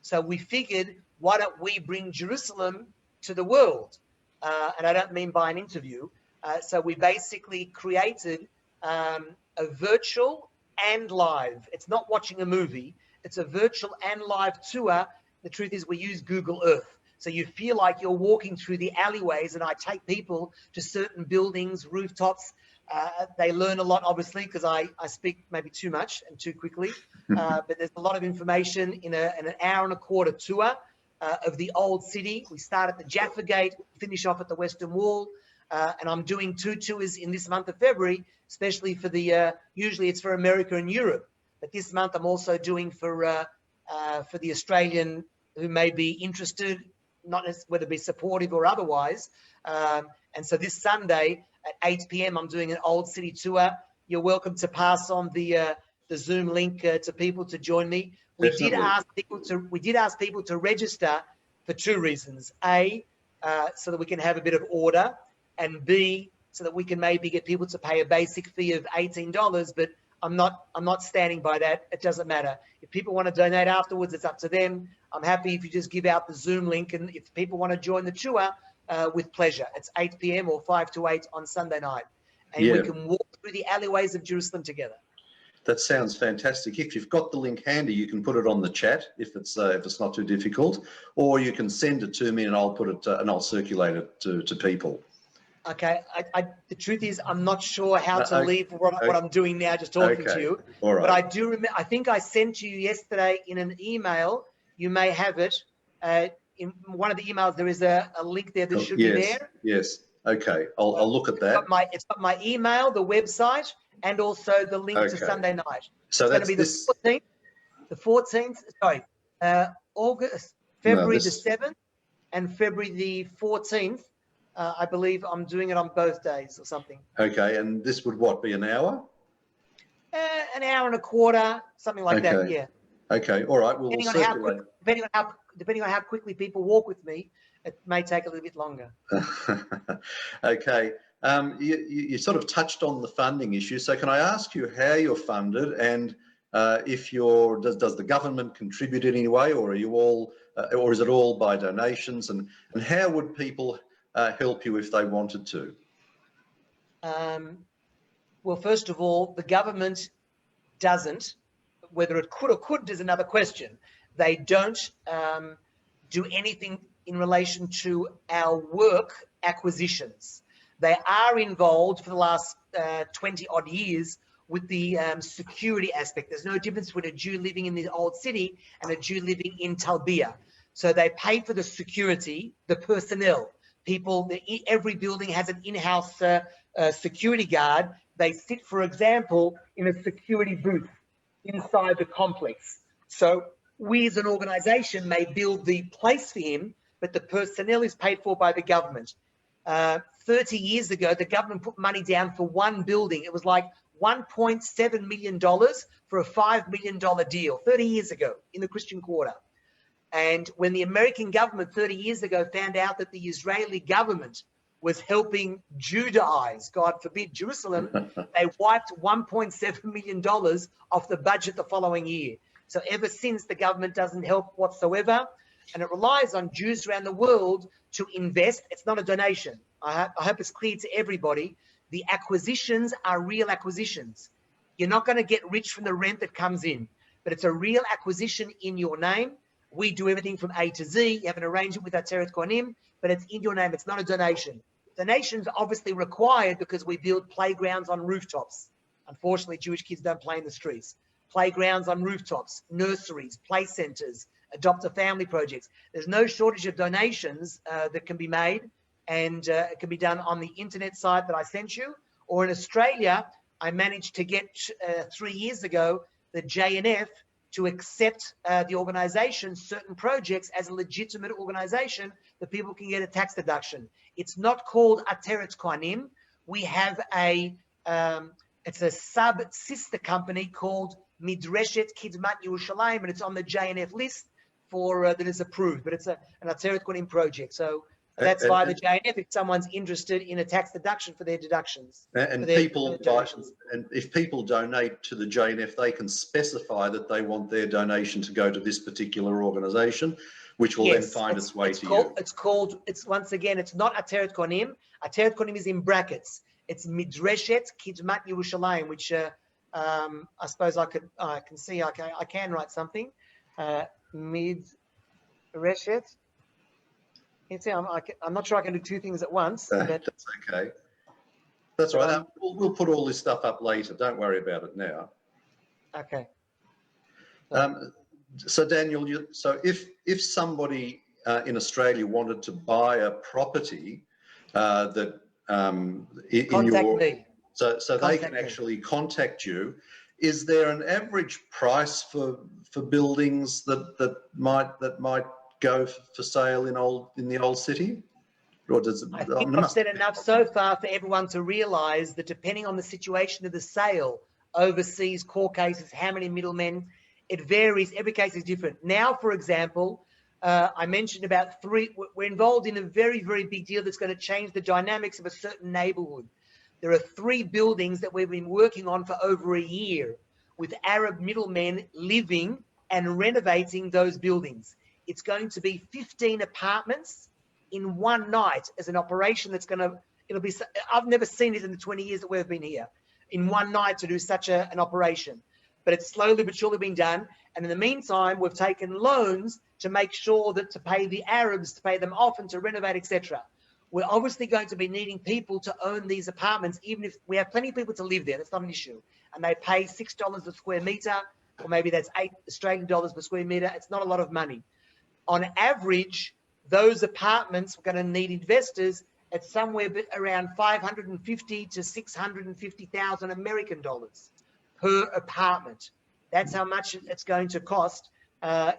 [SPEAKER 2] So we figured, why don't we bring Jerusalem to the world? And I don't mean by an interview. So we basically created a virtual and live. It's not watching a movie. It's a virtual and live tour. The truth is we use Google Earth. So you feel like you're walking through the alleyways, and I take people to certain buildings, rooftops. They learn a lot, obviously, because I speak maybe too much and too quickly. But there's a lot of information in an hour and a quarter tour of the old city. We start at the Jaffa Gate, finish off at the Western Wall. And I'm doing 2 tours in this month of February, especially for the, usually it's for America and Europe. But this month I'm also doing for the Australian who may be interested, not necessarily whether it be supportive or otherwise. And so this Sunday at 8 p.m. I'm doing an old city tour. You're welcome to pass on the Zoom link to people to join me. We did ask people to register for 2 reasons. A, so that we can have a bit of order, and B, so that we can maybe get people to pay a basic fee of $18. But I'm not standing by that. It doesn't matter. If people want to donate afterwards, it's up to them. I'm happy if you just give out the Zoom link, and if people want to join the tour, with pleasure. It's 8 p.m. or 5 to 8 on Sunday night, and we can walk through the alleyways of Jerusalem together.
[SPEAKER 1] That sounds fantastic. If you've got the link handy, you can put it on the chat if it's not too difficult, or you can send it to me and I'll put it and I'll circulate it to people.
[SPEAKER 2] Okay, the truth is I'm not sure how to leave what I'm doing now, just talking to you.
[SPEAKER 1] All right.
[SPEAKER 2] But I do remember, I think I sent you yesterday in an email, you may have it, in one of the emails, there is a link there that should be there.
[SPEAKER 1] Yes. Okay. I'll look at that.
[SPEAKER 2] It's got my email, the website, and also the link to Sunday night.
[SPEAKER 1] So
[SPEAKER 2] it's
[SPEAKER 1] that's
[SPEAKER 2] going to be the 14th. Sorry, February the 7th and February the 14th. I believe I'm doing it on both days or something.
[SPEAKER 1] Okay, and this would be an hour?
[SPEAKER 2] An hour and a quarter, something like that. Yeah.
[SPEAKER 1] Okay. All right. We'll circulate.
[SPEAKER 2] Depending on how quickly people walk with me, it may take a little bit longer.
[SPEAKER 1] Okay. You sort of touched on the funding issue. So can I ask you how you're funded, and if does the government contribute in any way, or are you all, or is it all by donations? And how would people help you if they wanted to?
[SPEAKER 2] Well, first of all, the government doesn't. Whether it could or couldn't is another question. They don't do anything in relation to our work acquisitions. They are involved for the last 20 odd years with the security aspect. There's no difference between a Jew living in the old city and a Jew living in Talbia. So they pay for the security, the personnel. People, every building has an in-house security guard. They sit, for example, in a security booth inside the complex. So we as an organization may build the place for him, but the personnel is paid for by the government. 30 years ago, the government put money down for one building. It was like $1.7 million for a $5 million deal 30 years ago in the Christian Quarter. And when the American government 30 years ago found out that the Israeli government was helping Judaize, God forbid, Jerusalem, they wiped $1.7 million off the budget the following year. So ever since, the government doesn't help whatsoever, and it relies on Jews around the world to invest. It's not a donation. I hope it's clear to everybody. The acquisitions are real acquisitions. You're not going to get rich from the rent that comes in, but it's a real acquisition in your name. We do everything from A to Z. You have an arrangement with Ateret Cohanim, but it's in your name. It's not a donation. Donations are obviously required because we build playgrounds on rooftops. Unfortunately, Jewish kids don't play in the streets. Playgrounds on rooftops, nurseries, play centres, adopt a family projects. There's no shortage of donations that can be made, and it can be done on the internet site that I sent you. Or in Australia, I managed to get 3 years ago the JNF to accept the organisation, certain projects, as a legitimate organisation that people can get a tax deduction. It's not called Ateret Cohanim. We have it's a sub-sister company called Midreshet Kidmat Yerushalayim, and it's on the JNF list for that is approved, but it's an Ateret Cohanim project. So that's via the JNF if someone's interested in a tax deduction for their deductions.
[SPEAKER 1] And if people donate to the JNF, they can specify that they want their donation to go to this particular organisation, which will then find its way to you. It's
[SPEAKER 2] once again, it's not Ateret Cohanim. Ateret Cohanim is in brackets. It's Midreshet Kidmat Yerushalayim, which I suppose I can see I can write something. Midreshet. I'm not sure I can do two things at once. But
[SPEAKER 1] that's okay. That's all right. We'll put all this stuff up later. Don't worry about it now.
[SPEAKER 2] Okay.
[SPEAKER 1] So Daniel, so if somebody in Australia wanted to buy a property that
[SPEAKER 2] contact me.
[SPEAKER 1] So they can actually contact you. Is there an average price for buildings that might go for sale in the old city? Or does it,
[SPEAKER 2] I think I've said enough so far for everyone to realise that depending on the situation of the sale, overseas court cases, how many middlemen, it varies. Every case is different. Now, for example, I mentioned about we're involved in a very, very big deal that's going to change the dynamics of a certain neighbourhood. There are 3 buildings that we've been working on for over a year with Arab middlemen living and renovating those buildings. It's going to be 15 apartments in one night as an operation that's going to, I've never seen it in the 20 years that we've been here, in one night to do such an operation. But it's slowly but surely being done. And in the meantime, we've taken loans to make sure that to pay the Arabs, to pay them off and to renovate, etc. We're obviously going to be needing people to own these apartments, even if we have plenty of people to live there. That's not an issue. And they pay $6 a square metre, or maybe that's $8 Australian per square metre. It's not a lot of money. On average, those apartments were going to need investors at somewhere around 550 to 650,000 American dollars per apartment. That's how much it's going to cost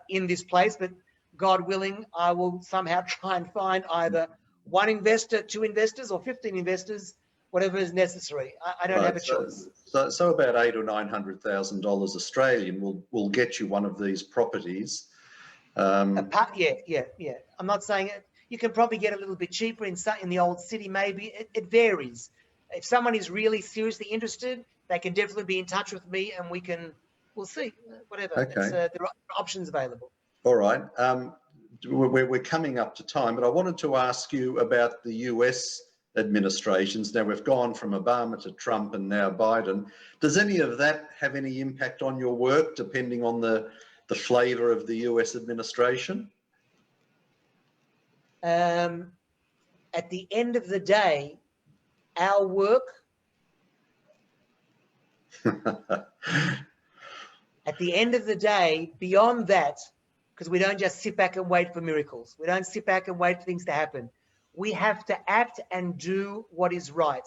[SPEAKER 2] in this place. But God willing, I will somehow try and find either one investor, 2 investors, or 15 investors, whatever is necessary. I don't have a choice.
[SPEAKER 1] So about $800,000 or $900,000 Australian will get you one of these properties.
[SPEAKER 2] Yeah. I'm not saying it. You can probably get a little bit cheaper in the old city, maybe. It varies. If someone is really seriously interested, they can definitely be in touch with me, and we'll see. Whatever.
[SPEAKER 1] Okay.
[SPEAKER 2] There are options available.
[SPEAKER 1] All right. We're coming up to time, but I wanted to ask you about the US administrations. Now we've gone from Obama to Trump and now Biden. Does any of that have any impact on your work, depending on the flavour of the US administration?
[SPEAKER 2] At the end of the day, our work, at the end of the day, beyond that, because we don't just sit back and wait for miracles. We don't sit back and wait for things to happen. We have to act and do what is right.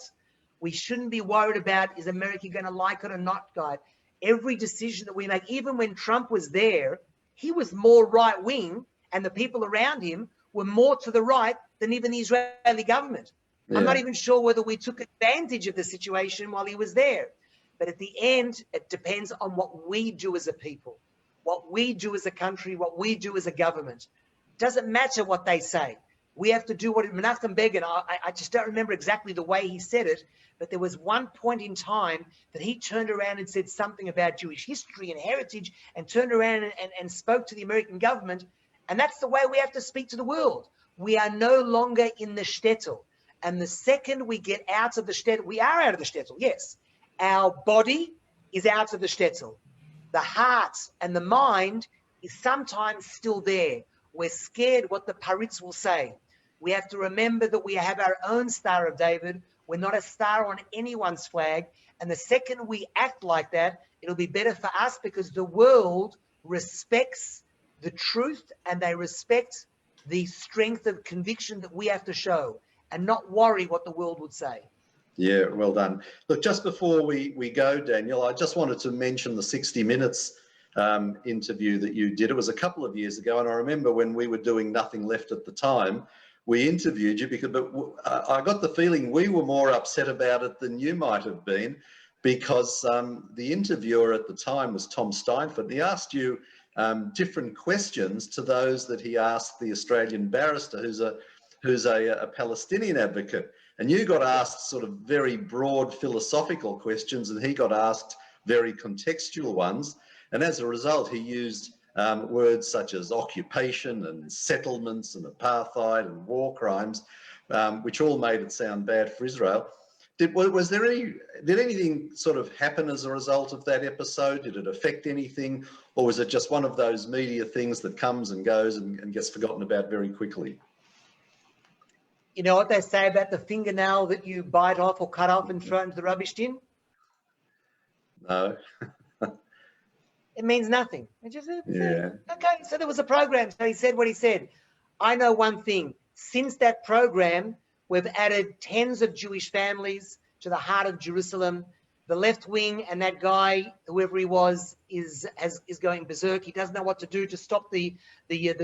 [SPEAKER 2] We shouldn't be worried about, is America going to like it or not, guys? Every decision that we make, even when Trump was there, he was more right-wing, and the people around him were more to the right than even the Israeli government. Yeah. I'm not even sure whether we took advantage of the situation while he was there. But at the end, it depends on what we do as a people, what we do as a country, what we do as a government. It doesn't matter what they say. We have to do what Menachem Begin, I just don't remember exactly the way he said it, but there was one point in time that he turned around and said something about Jewish history and heritage, and turned around and spoke to the American government. And that's the way we have to speak to the world. We are no longer in the shtetl. And the second we get out of the shtetl, we are out of the shtetl, yes. Our body is out of the shtetl. The heart and the mind is sometimes still there. We're scared what the Paritz will say. We have to remember that we have our own Star of David. We're not a star on anyone's flag. And the second we act like that, it'll be better for us, because the world respects the truth, and they respect the strength of conviction that we have to show, and not worry what the world would say.
[SPEAKER 1] Yeah, well done. Look, just before we go, Daniel, I just wanted to mention the 60 Minutes interview that you did. It was a couple of years ago, and I remember when we were doing Nothing Left at the time, we interviewed you, but I got the feeling we were more upset about it than you might have been, because the interviewer at the time was Tom Steinford, and he asked you different questions to those that he asked the Australian barrister who's a Palestinian advocate. And you got asked sort of very broad philosophical questions, and he got asked very contextual ones. And as a result, he used words such as occupation and settlements and apartheid and war crimes, which all made it sound bad for Israel. Did anything sort of happen as a result of that episode? Did it affect anything? Or was it just one of those media things that comes and goes and gets forgotten about very quickly?
[SPEAKER 2] You know what they say about the fingernail that you bite off or cut off and throw into the rubbish bin?
[SPEAKER 1] No.
[SPEAKER 2] It means nothing. It just,
[SPEAKER 1] yeah.
[SPEAKER 2] Okay, so there was a program. So he said what he said. I know one thing. Since that program, we've added tens of Jewish families to the heart of Jerusalem. The left wing and that guy, whoever he was, is going berserk. He doesn't know what to do to stop the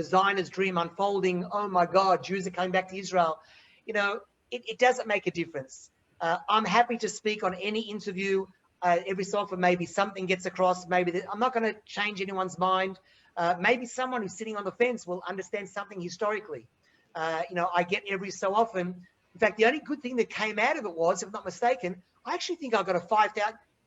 [SPEAKER 2] Zionist dream unfolding. Oh my God, Jews are coming back to Israel. You know, it doesn't make a difference. I'm happy to speak on any interview. Every so often, maybe something gets across. Maybe I'm not going to change anyone's mind. Maybe someone who's sitting on the fence will understand something historically. You know, I get every so often. In fact, the only good thing that came out of it was, if I'm not mistaken, I actually think I got a $5,000.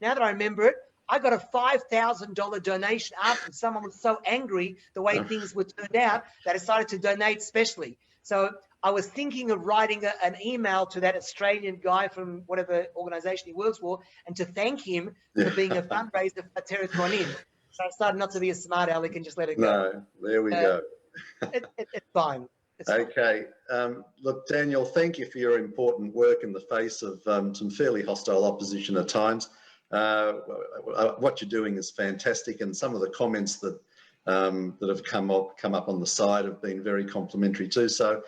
[SPEAKER 2] Now that I remember it, I got a $5,000 donation after someone was so angry the way things were turned out, they decided to donate specially. So I was thinking of writing an email to that Australian guy from whatever organization he works for, and to thank him for being a fundraiser for Ateret Cohanim. So I decided not to be a smart aleck and just let it go.
[SPEAKER 1] No, there we go.
[SPEAKER 2] It's fine.
[SPEAKER 1] Okay. Look, Daniel, thank you for your important work in the face of some fairly hostile opposition at times. What you're doing is fantastic, and some of the comments that that have come up on the side have been very complimentary too. So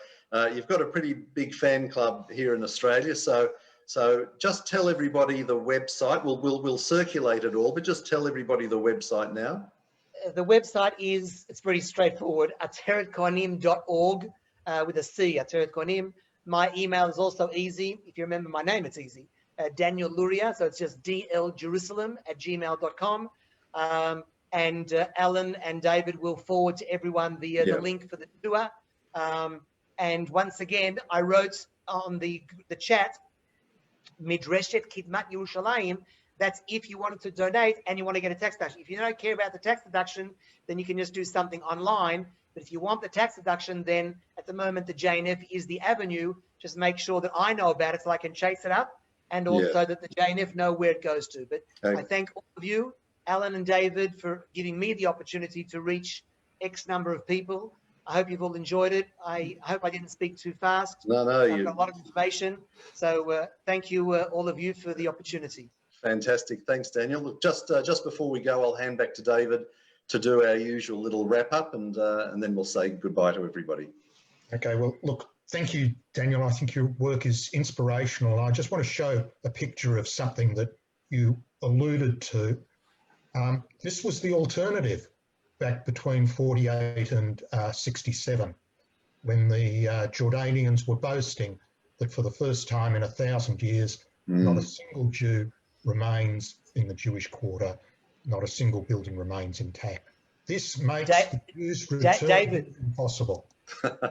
[SPEAKER 1] you've got a pretty big fan club here in Australia. So just tell everybody the website. We'll circulate it all, but just tell everybody the website now.
[SPEAKER 2] The website it's very straightforward, ateretcohanim.org with a C, Ateret Cohanim. My email is also easy. If you remember my name, it's easy. Daniel Luria, so it's just dljerusalem@gmail.com. And Alan and David will forward to everyone the link for the tour. And once again, I wrote on the chat, Midreshet Kidmat Yerushalayim. That's if you wanted to donate and you want to get a tax deduction. If you don't care about the tax deduction, then you can just do something online. But if you want the tax deduction, then at the moment the JNF is the avenue. Just make sure that I know about it so I can chase it up, and also that the JNF know where it goes to. But I thank all of you, Alan and David, for giving me the opportunity to reach X number of people. I hope you've all enjoyed it. I hope I didn't speak too fast.
[SPEAKER 1] No,
[SPEAKER 2] I've got a lot of information. So thank you, all of you, for the opportunity.
[SPEAKER 1] Fantastic. Thanks, Daniel. Look, just before we go, I'll hand back to David to do our usual little wrap up, and then we'll say goodbye to everybody.
[SPEAKER 3] Okay, well, look, thank you, Daniel. I think your work is inspirational. I just want to show a picture of something that you alluded to. This was the alternative back between 48 and 67, when the Jordanians were boasting that for the first time in 1,000 years, not a single Jew remains in the Jewish quarter, not a single building remains intact. This makes the Jews return impossible.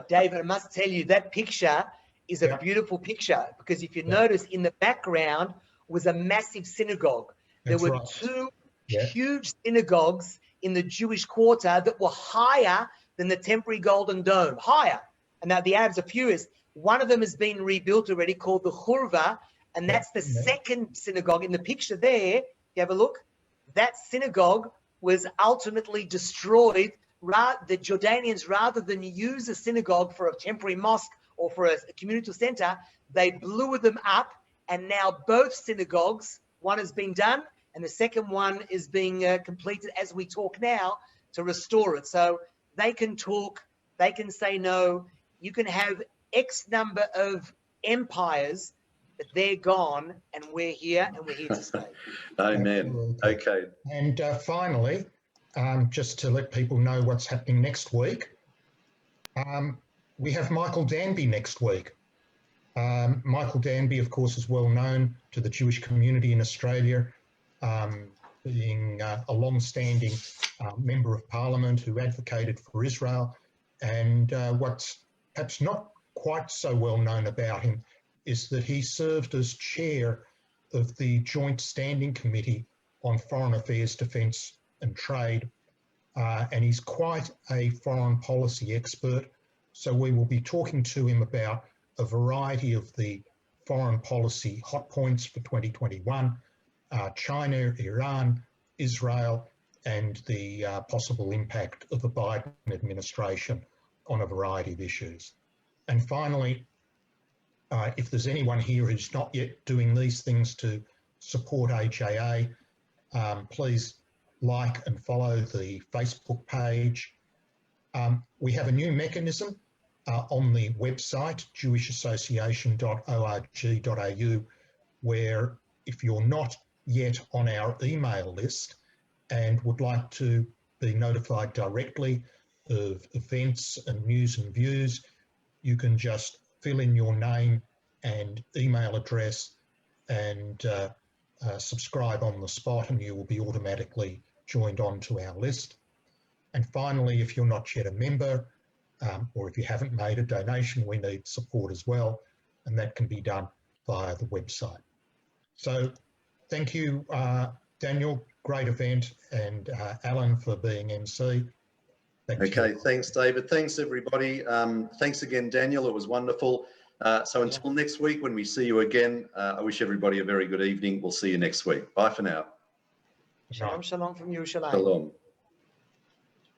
[SPEAKER 2] David, I must tell you, that picture is a beautiful picture, because if you notice, in the background was a massive synagogue. There were two huge synagogues in the Jewish quarter that were higher than the temporary Golden Dome, higher. And now the Arabs are furious. One of them has been rebuilt already, called the Hurva, and that's the second synagogue. In the picture there, you have a look, that synagogue was ultimately destroyed. The Jordanians, rather than use a synagogue for a temporary mosque or for a community center, they blew them up, and now both synagogues, one has been done and the second one is being completed as we talk now to restore it. So they can talk, they can say no. You can have X number of empires, but they're gone, and we're here, and we're here to stay.
[SPEAKER 1] Amen. Okay.
[SPEAKER 3] And finally, just to let people know what's happening next week, we have Michael Danby next week. Michael Danby, of course, is well known to the Jewish community in Australia, being a long-standing member of Parliament who advocated for Israel. And what's perhaps not quite so well known about him is that he served as chair of the Joint Standing Committee on Foreign Affairs, Defence and Trade, and he's quite a foreign policy expert. So we will be talking to him about a variety of the foreign policy hot points for 2021, China, Iran, Israel, and the possible impact of the Biden administration on a variety of issues. And finally, if there's anyone here who's not yet doing these things to support HAA, please like and follow the Facebook page. We have a new mechanism on the website, jewishassociation.org.au, where if you're not yet on our email list and would like to be notified directly of events and news and views, you can just fill in your name and email address and subscribe on the spot, and you will be automatically joined onto our list. And finally, if you're not yet a member, or if you haven't made a donation, we need support as well, and that can be done via the website. So thank you, Daniel, great event, and Alan for being MC.
[SPEAKER 1] Okay, thanks, David. Thanks, everybody. Thanks again, Daniel. It was wonderful. So until next week, when we see you again, I wish everybody a very good evening. We'll see you next week. Bye for now.
[SPEAKER 2] Shalom, shalom from Yerushalayim.
[SPEAKER 1] Shalom.